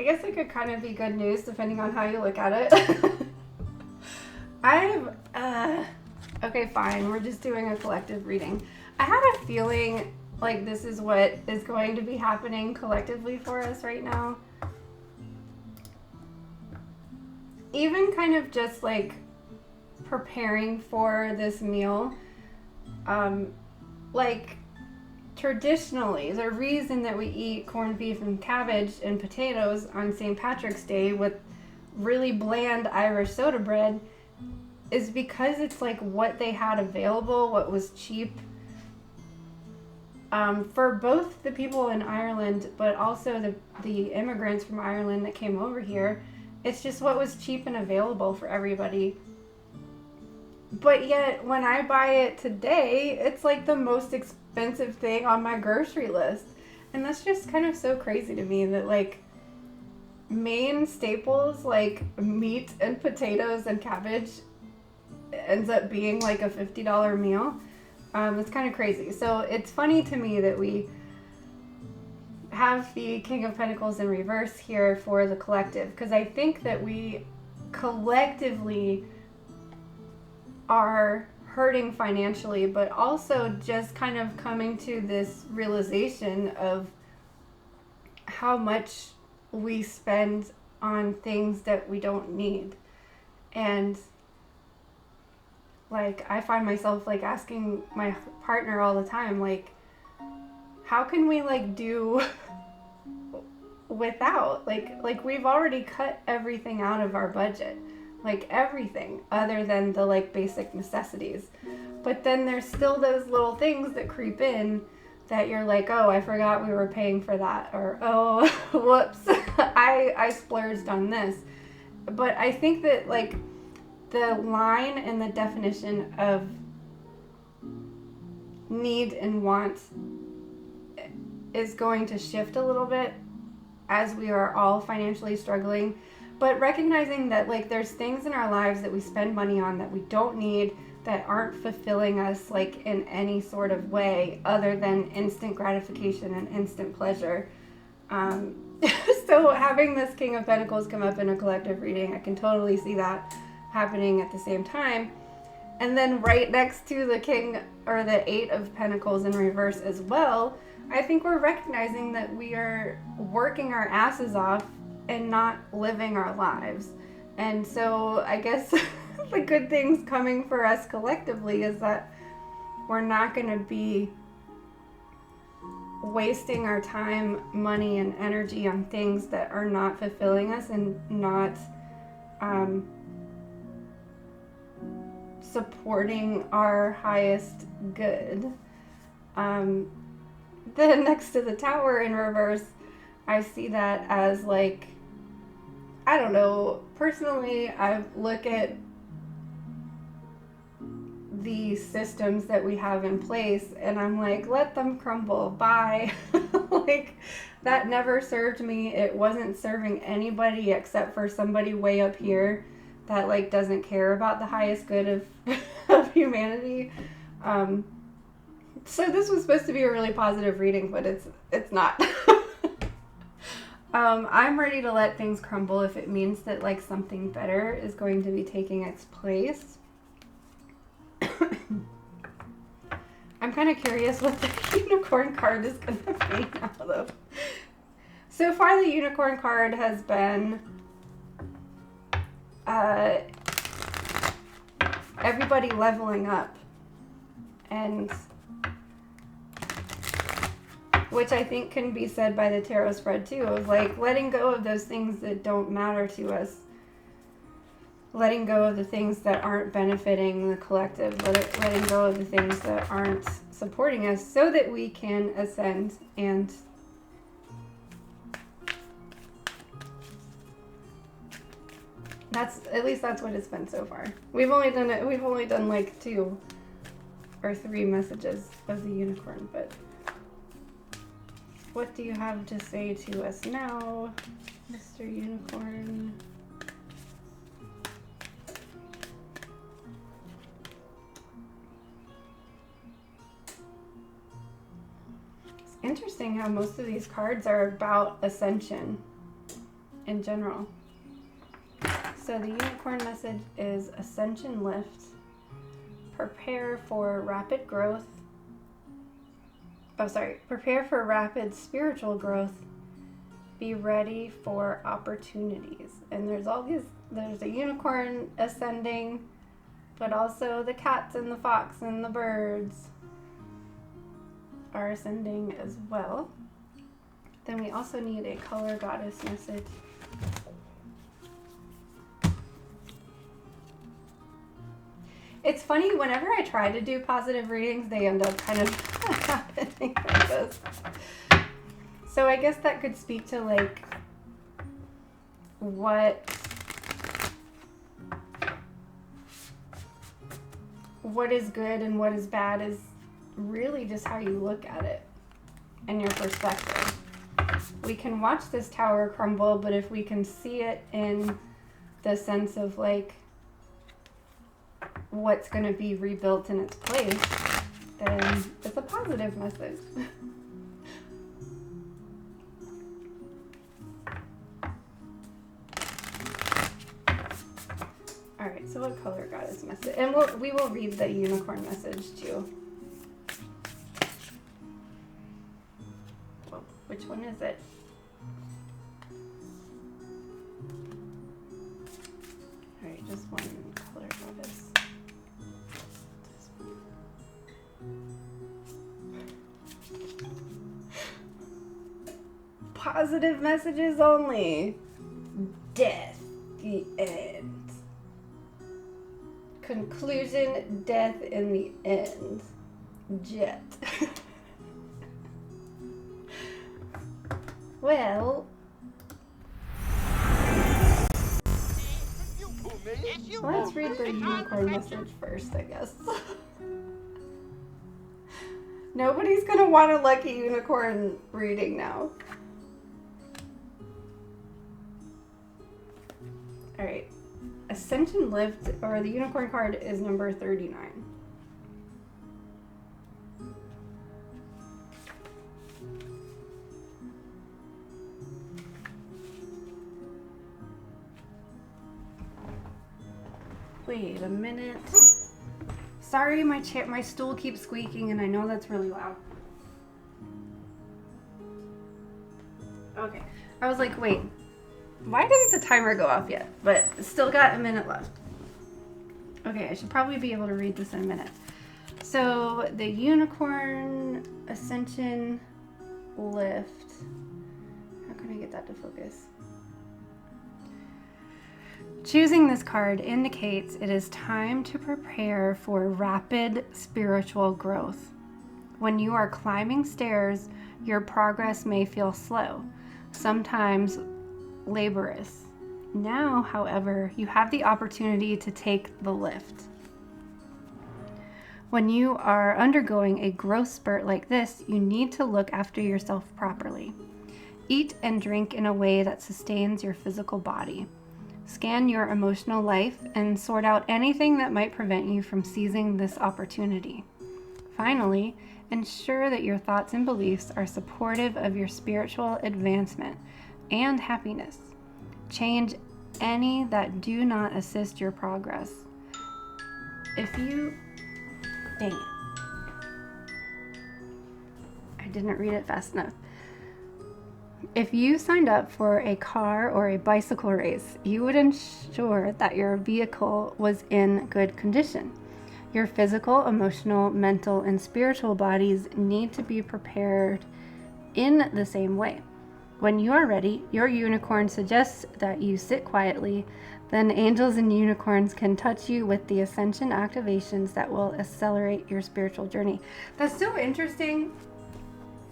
I guess it could kind of be good news depending on how you look at it. Okay, fine. We're just doing a collective reading. I had a feeling like this is what is going to be happening collectively for us right now. Even kind of just like preparing for this meal, like traditionally, the reason that we eat corned beef and cabbage and potatoes on St. Patrick's Day with really bland Irish soda bread is because it's like what they had available, what was cheap. For both the people in Ireland, but also the immigrants from Ireland that came over here, it's just what was cheap and available for everybody. But yet, when I buy it today, it's like the most expensive thing on my grocery list. And that's just kind of so crazy to me that like main staples like meat and potatoes and cabbage ends up being like a $50 meal. It's kind of crazy. So it's funny to me that we have the King of Pentacles in reverse here for the collective, because I think that we collectively are hurting financially, but also just kind of coming to this realization of how much we spend on things that we don't need. And like I find myself like asking my partner all the time, like, how can we like do without? Like we've already cut everything out of our budget, like everything other than the like basic necessities. But then there's still those little things that creep in that you're like, oh, I forgot we were paying for that, or oh, whoops, I splurged on this. But I think that like the line and the definition of need and want is going to shift a little bit as we are all financially struggling, but recognizing that like there's things in our lives that we spend money on that we don't need, that aren't fulfilling us like in any sort of way other than instant gratification and instant pleasure. So having this King of Pentacles come up in a collective reading, I can totally see that happening at the same time. And then right next to the King or the Eight of Pentacles in reverse as well, I think we're recognizing that we are working our asses off and not living our lives. And so I guess the good things coming for us collectively is that we're not going to be wasting our time, money, and energy on things that are not fulfilling us and not supporting our highest good. Then next to the Tower in reverse, I see that as like, I don't know, personally, I look at the systems that we have in place and I'm like, let them crumble, bye. Like, that never served me. It wasn't serving anybody except for somebody way up here that like doesn't care about the highest good of humanity. So this was supposed to be a really positive reading, but it's not. I'm ready to let things crumble if it means that like something better is going to be taking its place. I'm kind of curious what the unicorn card is going to be now though. So far the unicorn card has been everybody leveling up, and which I think can be said by the tarot spread too, of like letting go of those things that don't matter to us, letting go of the things that aren't benefiting the collective, letting go of the things that aren't supporting us so that we can ascend. And that's, at least that's what it's been so far. We've only done like 2 or 3 messages of the unicorn, but what do you have to say to us now, Mr. Unicorn? It's interesting how most of these cards are about ascension. in general. So the unicorn message is ascension lift, prepare for rapid growth. Prepare for rapid spiritual growth. Be ready for opportunities. And there's a unicorn ascending, but also the cats and the fox and the birds are ascending as well. Then we also need a color goddess message. It's funny, whenever I try to do positive readings, they end up kind of happening like this. So I guess that could speak to like what is good and what is bad is really just how you look at it and your perspective. We can watch this tower crumble, but if we can see it in the sense of like what's going to be rebuilt in its place, then it's a positive message. All right, so what color goddess message? And we will read the unicorn message too. Well, which one is it? All right, just one color goddess. Positive messages only. Death, the end. Conclusion, death in the end. Jet. Well, let's read the unicorn message first, I guess. Nobody's gonna want a lucky unicorn reading now. All right. Ascension Lift, or the unicorn card, is number 39. Wait a minute. Sorry, my stool keeps squeaking, and I know that's really loud. Okay. I was like, wait. Why didn't the timer go off yet? But still got a minute left. Okay, I should probably be able to read this in a minute. So the unicorn ascension lift. How can I get that to focus? Choosing this card indicates it is time to prepare for rapid spiritual growth. When you are climbing stairs, your progress may feel slow, sometimes laborious. Now, however, you have the opportunity to take the lift. When you are undergoing a growth spurt like this, you need to look after yourself properly. Eat and drink in a way that sustains your physical body. Scan your emotional life and sort out anything that might prevent you from seizing this opportunity. Finally, ensure that your thoughts and beliefs are supportive of your spiritual advancement and happiness. Change any that do not assist your progress. Dang it. I didn't read it fast enough. If you signed up for a car or a bicycle race, you would ensure that your vehicle was in good condition. Your physical, emotional, mental, and spiritual bodies need to be prepared in the same way. When you are ready, your unicorn suggests that you sit quietly. Then angels and unicorns can touch you with the ascension activations that will accelerate your spiritual journey. That's so interesting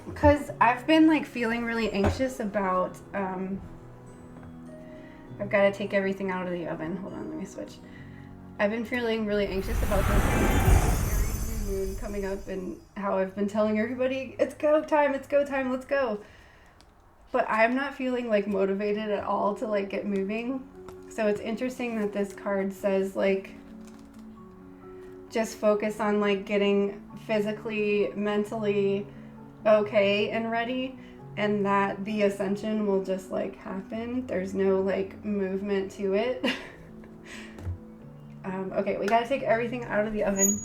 because I've been feeling really anxious about, I've got to take everything out of the oven. Hold on, let me switch. I've been feeling really anxious about this moon coming up and how I've been telling everybody, it's go time, let's go. But I'm not feeling motivated at all to get moving. So it's interesting that this card says just focus on getting physically, mentally okay and ready. and that the ascension will just like happen. There's no like movement to it. Okay, we gotta take everything out of the oven.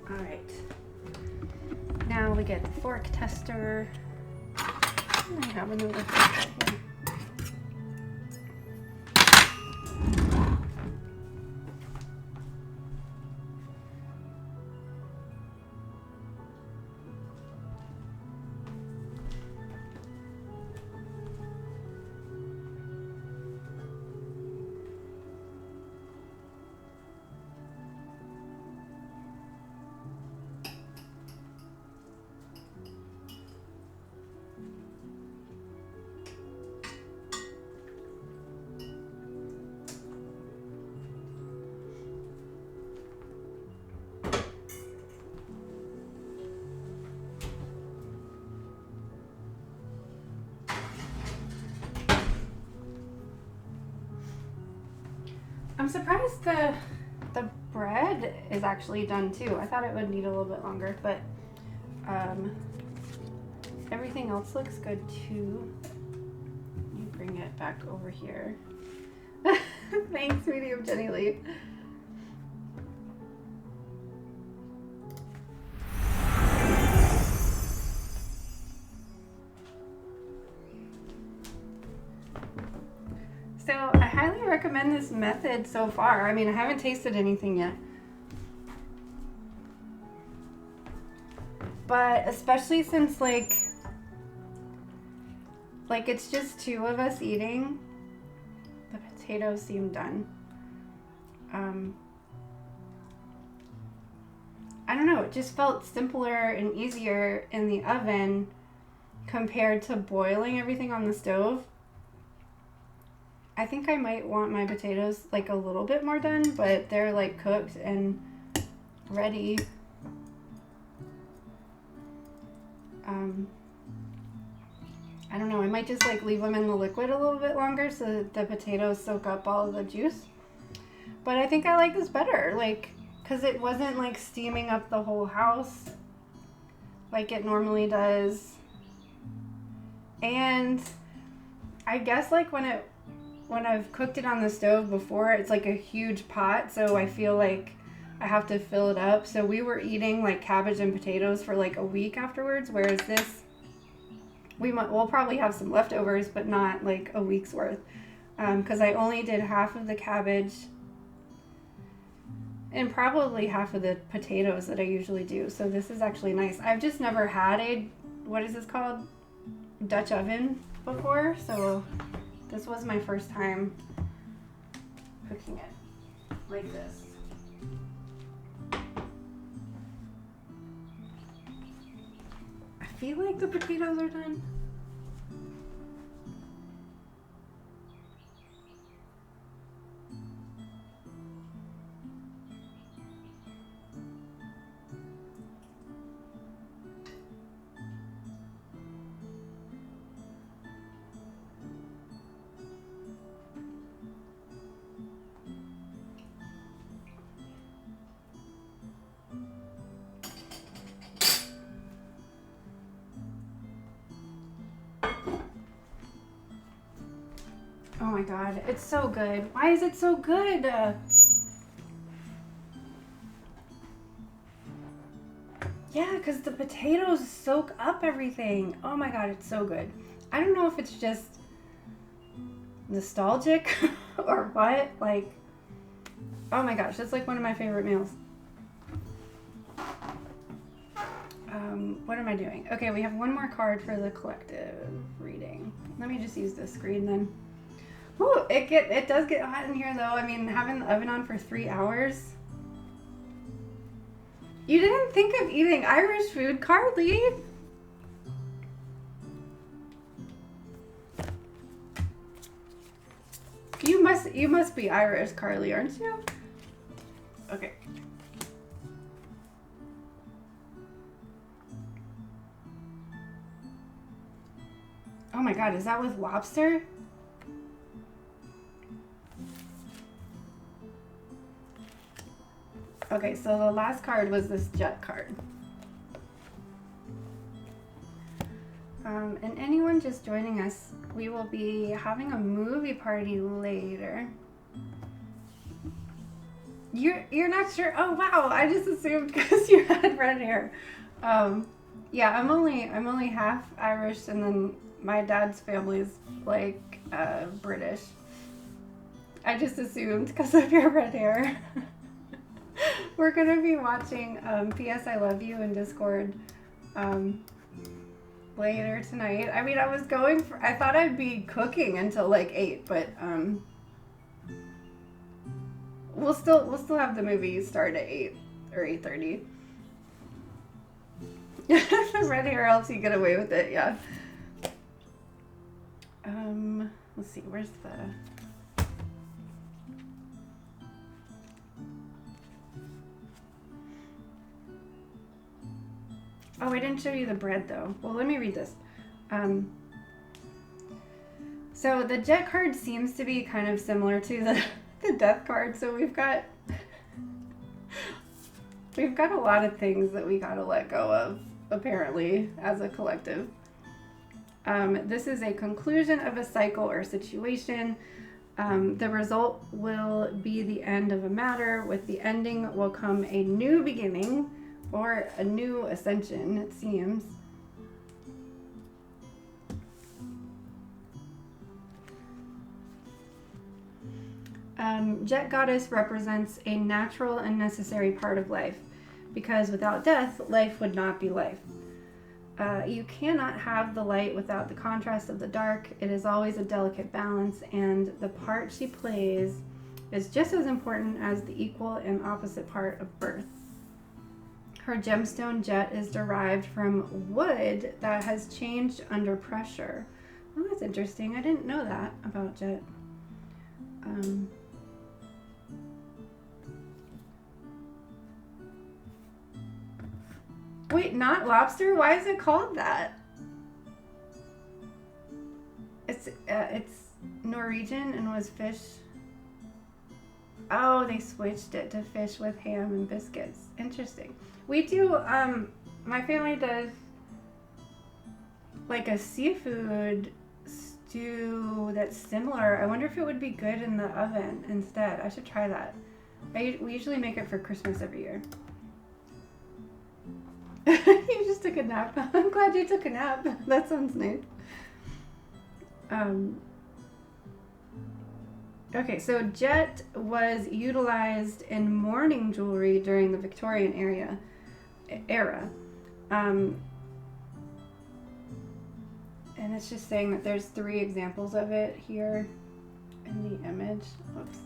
All right. Now we get the fork tester. I have another fork right here. I'm surprised the bread is actually done too. I thought it would need a little bit longer, but everything else looks good too. Let me bring it back over here. Thanks, medium Jenny Lee. So I highly recommend this method so far. I mean, I haven't tasted anything yet. But especially since like it's just two of us eating, the potatoes seem done. I don't know, it just felt simpler and easier in the oven compared to boiling everything on the stove. I think I might want my potatoes like a little bit more done, but they're like cooked and ready. I don't know, I might just like leave them in the liquid a little bit longer so that the potatoes soak up all of the juice. But I think I like this better, like, because it wasn't like steaming up the whole house like it normally does. And I guess like when I've cooked it on the stove before, it's like a huge pot, so I feel like I have to fill it up. So we were eating like cabbage and potatoes for like a week afterwards, whereas this, we'll probably have some leftovers, but not like a week's worth, because I only did half of the cabbage and probably half of the potatoes that I usually do. So this is actually nice. I've just never had a, what is this called? Dutch oven before, so this was my first time cooking it like this. I feel like the potatoes are done. Oh my god, it's so good. Why is it so good? Yeah, because the potatoes soak up everything. Oh my god, it's so good. I don't know if it's just nostalgic or what. Like, oh my gosh, that's like one of my favorite meals. What am I doing? Okay, we have one more card for the collective reading. Let me just use this screen then. Ooh, it does get hot in here though. I mean, having the oven on for 3 hours. You didn't think of eating Irish food, Carly? You must must be Irish, Carly, aren't you? Okay. Oh my god, is that with lobster? Okay, so the last card was this Jet card. And anyone just joining us, we will be having a movie party later. You're not sure? Oh wow, I just assumed because you had red hair. Yeah, I'm only half Irish, and then my dad's family's like British. I just assumed because of your red hair. We're gonna be watching P.S. I Love You in Discord later tonight. I mean, I thought I'd be cooking until like 8, but we'll still have the movie start at 8 or 8:30. The red hair helps you get away with it, yeah. Let's see, where's the... Oh, I didn't show you the bread though. Well, let me read this. So the Jet card seems to be kind of similar to the Death card. So we've got a lot of things that we gotta let go of, apparently, as a collective. This is a conclusion of a cycle or situation. The result will be the end of a matter. With the ending will come a new beginning or a new ascension, it seems. Jet Goddess represents a natural and necessary part of life, because without death, life would not be life. You cannot have the light without the contrast of the dark. It is always a delicate balance, and the part she plays is just as important as the equal and opposite part of birth. Her gemstone Jet is derived from wood that has changed under pressure. Oh, that's interesting. I didn't know that about Jet. Wait, not lobster? Why is it called that? It's Norwegian and was fish. Oh, they switched it to fish with ham and biscuits. Interesting. We do, my family does like a seafood stew that's similar. I wonder if it would be good in the oven instead. I should try that. We usually make it for Christmas every year. You just took a nap. I'm glad you took a nap. That sounds nice. Okay, so Jet was utilized in mourning jewelry during the Victorian era. And it's just saying that there's 3 examples of it here in the image. Oops.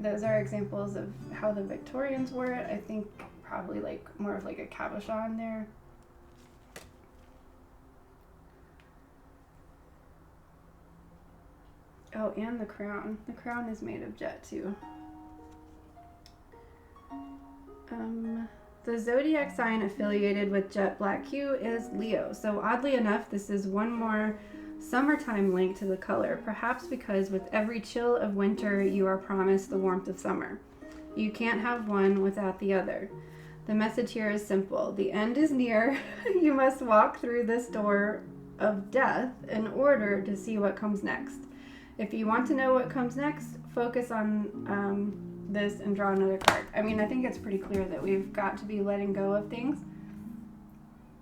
Those are examples of how the Victorians wore it. I think probably like more of like a cabochon there. Oh, and the crown. The crown is made of Jet too. The zodiac sign affiliated with Jet Black Hue is Leo. So oddly enough, this is one more summertime link to the color, perhaps because with every chill of winter, you are promised the warmth of summer. You can't have one without the other. The message here is simple. The end is near. You must walk through this door of death in order to see what comes next. If you want to know what comes next, focus on this and draw another card. I mean, I think it's pretty clear that we've got to be letting go of things.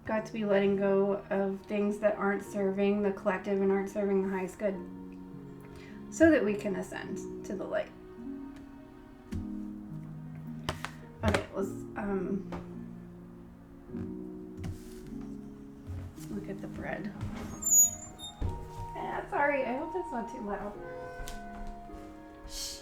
Got to be letting go of things that aren't serving the collective and aren't serving the highest good, so that we can ascend to the light. Okay, let's look at the bread. Sorry, I hope that's not too loud. Shh.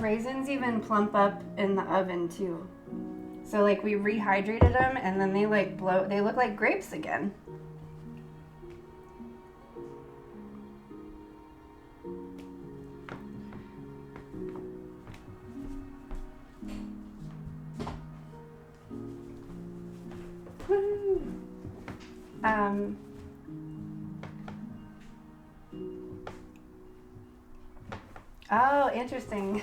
raisins even plump up in the oven too. So like we rehydrated them and then they like they look like grapes again. Woo. Oh, interesting.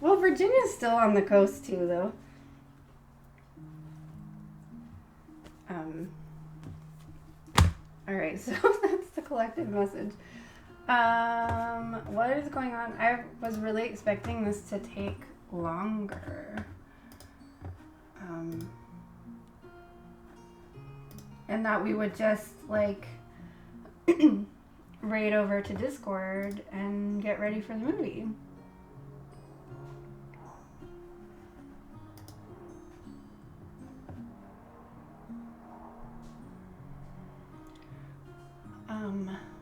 Well, Virginia's still on the coast too, though. All right, so that's the collective message. What is going on? I was really expecting this to take longer. And that we would just like raid over to Discord and get ready for the movie.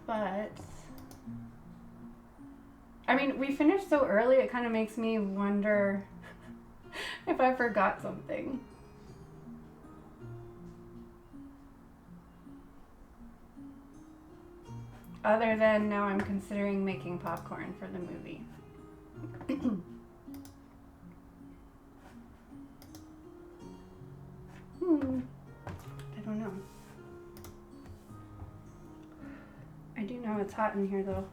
But I mean, we finished so early, it kind of makes me wonder if I forgot something. Other than now I'm considering making popcorn for the movie. I don't know. I do know it's hot in here though.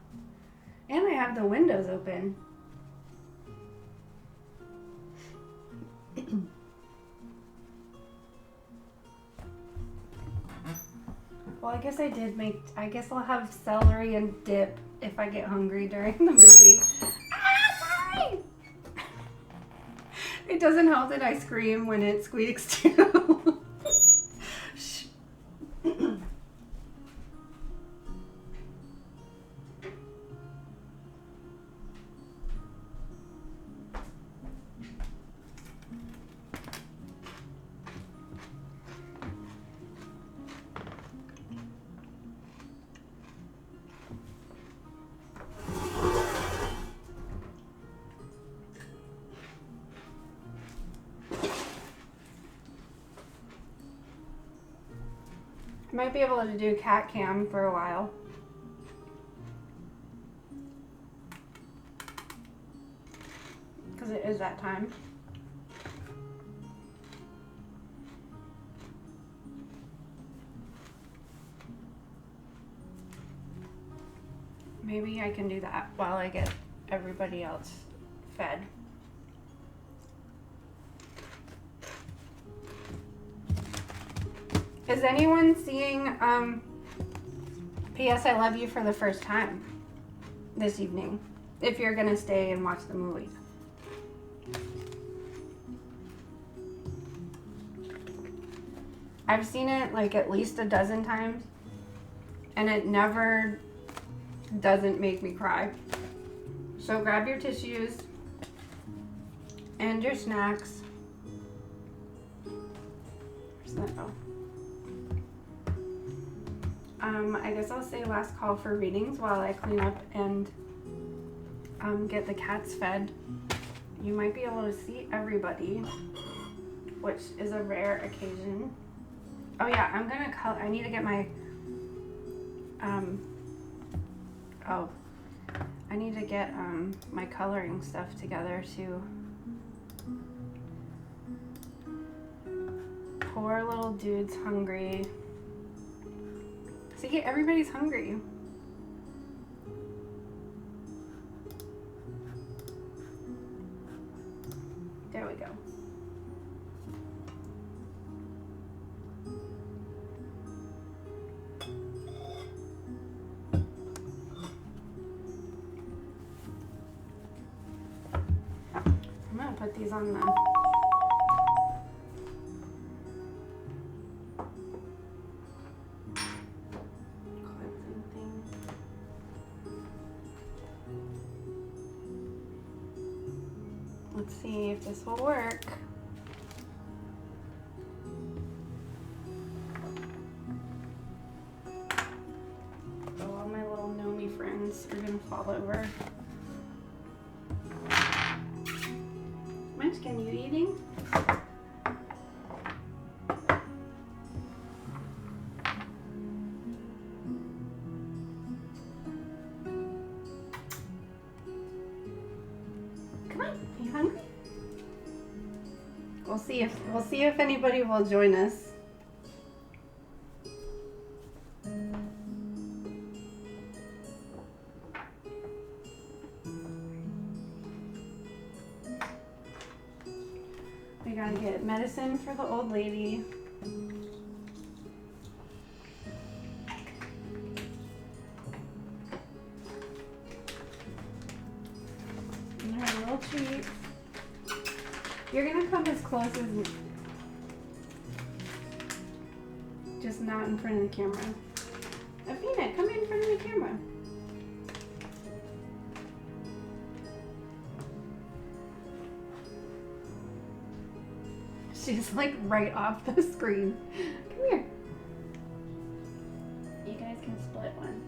And I have the windows open. Well, I guess I guess I'll have celery and dip if I get hungry during the movie. Ah, sorry! It doesn't help that I scream when it squeaks too. Shh. Might be able to do cat cam for a while. Because it is that time. Maybe I can do that while I get everybody else fed. Is anyone seeing P.S. I Love You for the first time this evening? If you're gonna stay and watch the movie. I've seen it like at least a dozen times and it never doesn't make me cry. So grab your tissues and your snacks. Where's that? Oh. I guess I'll say last call for readings while I clean up and get the cats fed. You might be able to see everybody, which is a rare occasion. Oh yeah, I'm gonna color. I need to get my I need to get my coloring stuff together too. Poor little dude's hungry. See, everybody's hungry. There we go. I'm gonna put these on the Let's see if this will work. Oh, all my little Nomi friends are gonna fall over. Munchkin, you eating? Come on, are you hungry? We'll see if anybody will join us. We gotta get medicine for the old lady. And her little treats. You're gonna come as close as, just not in front of the camera. Athena, come in front of the camera. She's like right off the screen. Come here. You guys can split one.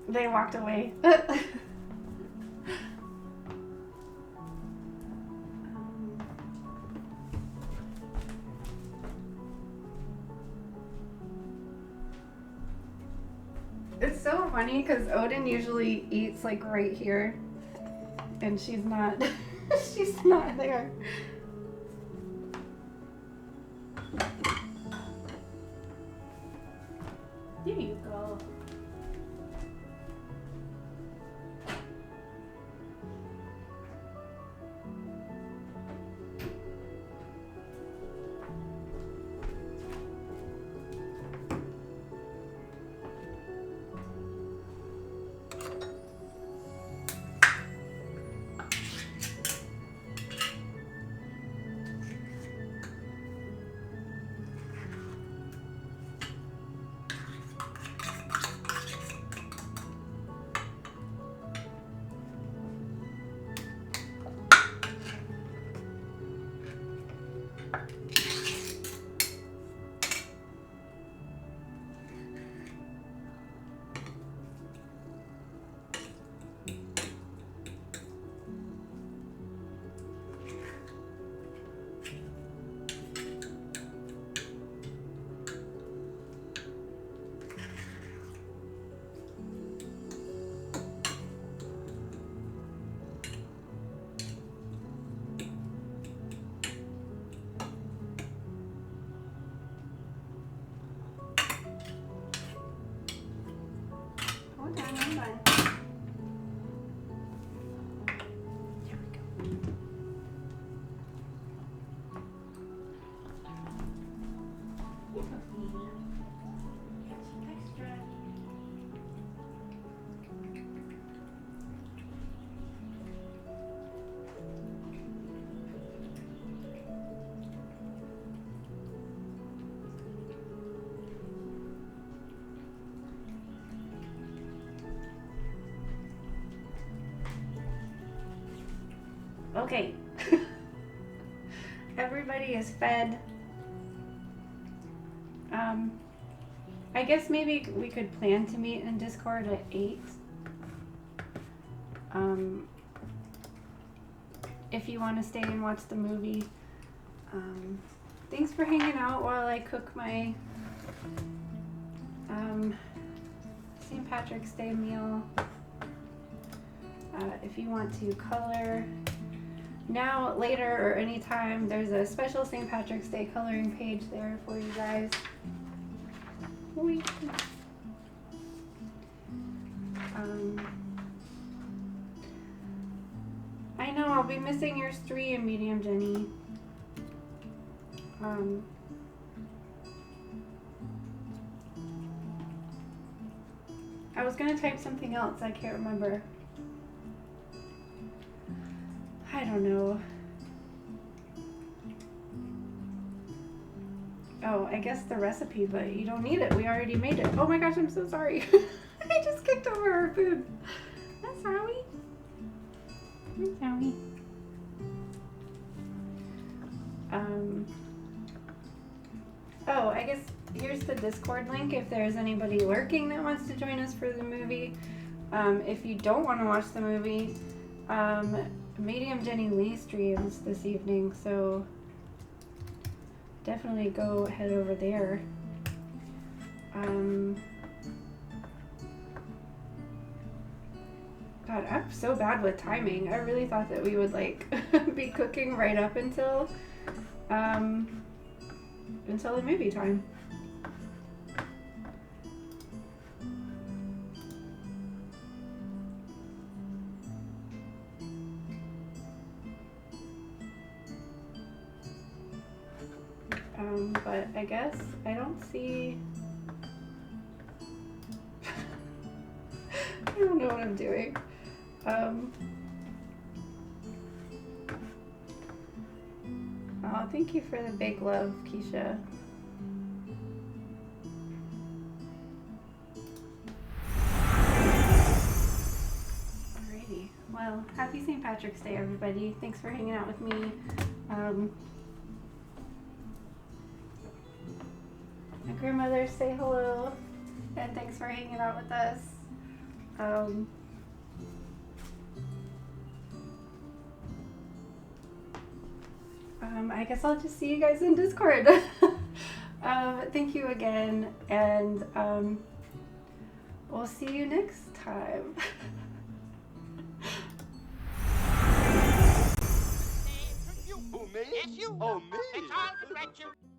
They walked away. It's so funny because Odin usually eats like right here, and she's not. She's not there. There you go. Hold on. Here we go. Extra. Okay. Everybody is fed. I guess maybe we could plan to meet in Discord at 8. If you want to stay and watch the movie. Thanks for hanging out while I cook my St. Patrick's Day meal. If you want to color now, later, or anytime, there's a special St. Patrick's Day coloring page there for you guys. I know, I'll be missing yours 3 in medium, Jenny. I was gonna type something else, I can't remember. I don't know. Oh, I guess the recipe, but you don't need it. We already made it. Oh my gosh, I'm so sorry. I just kicked over our food. I'm sorry. I'm sorry. Oh, I guess here's the Discord link if there's anybody lurking that wants to join us for the movie. If you don't want to watch the movie, Medium Jenny Lee streams this evening, so definitely go head over there. God, I'm so bad with timing. I really thought that we would like be cooking right up until the movie time. But I guess I don't see. I don't know what I'm doing. Oh, thank you for the big love, Keisha. Alrighty. Well, happy St. Patrick's Day, everybody. Thanks for hanging out with me. My grandmother, say hello, and thanks for hanging out with us. I guess I'll just see you guys in Discord. Thank you again, and we'll see you next time. You, who, me? Yes, you. Oh, me? Let's all congratulate you.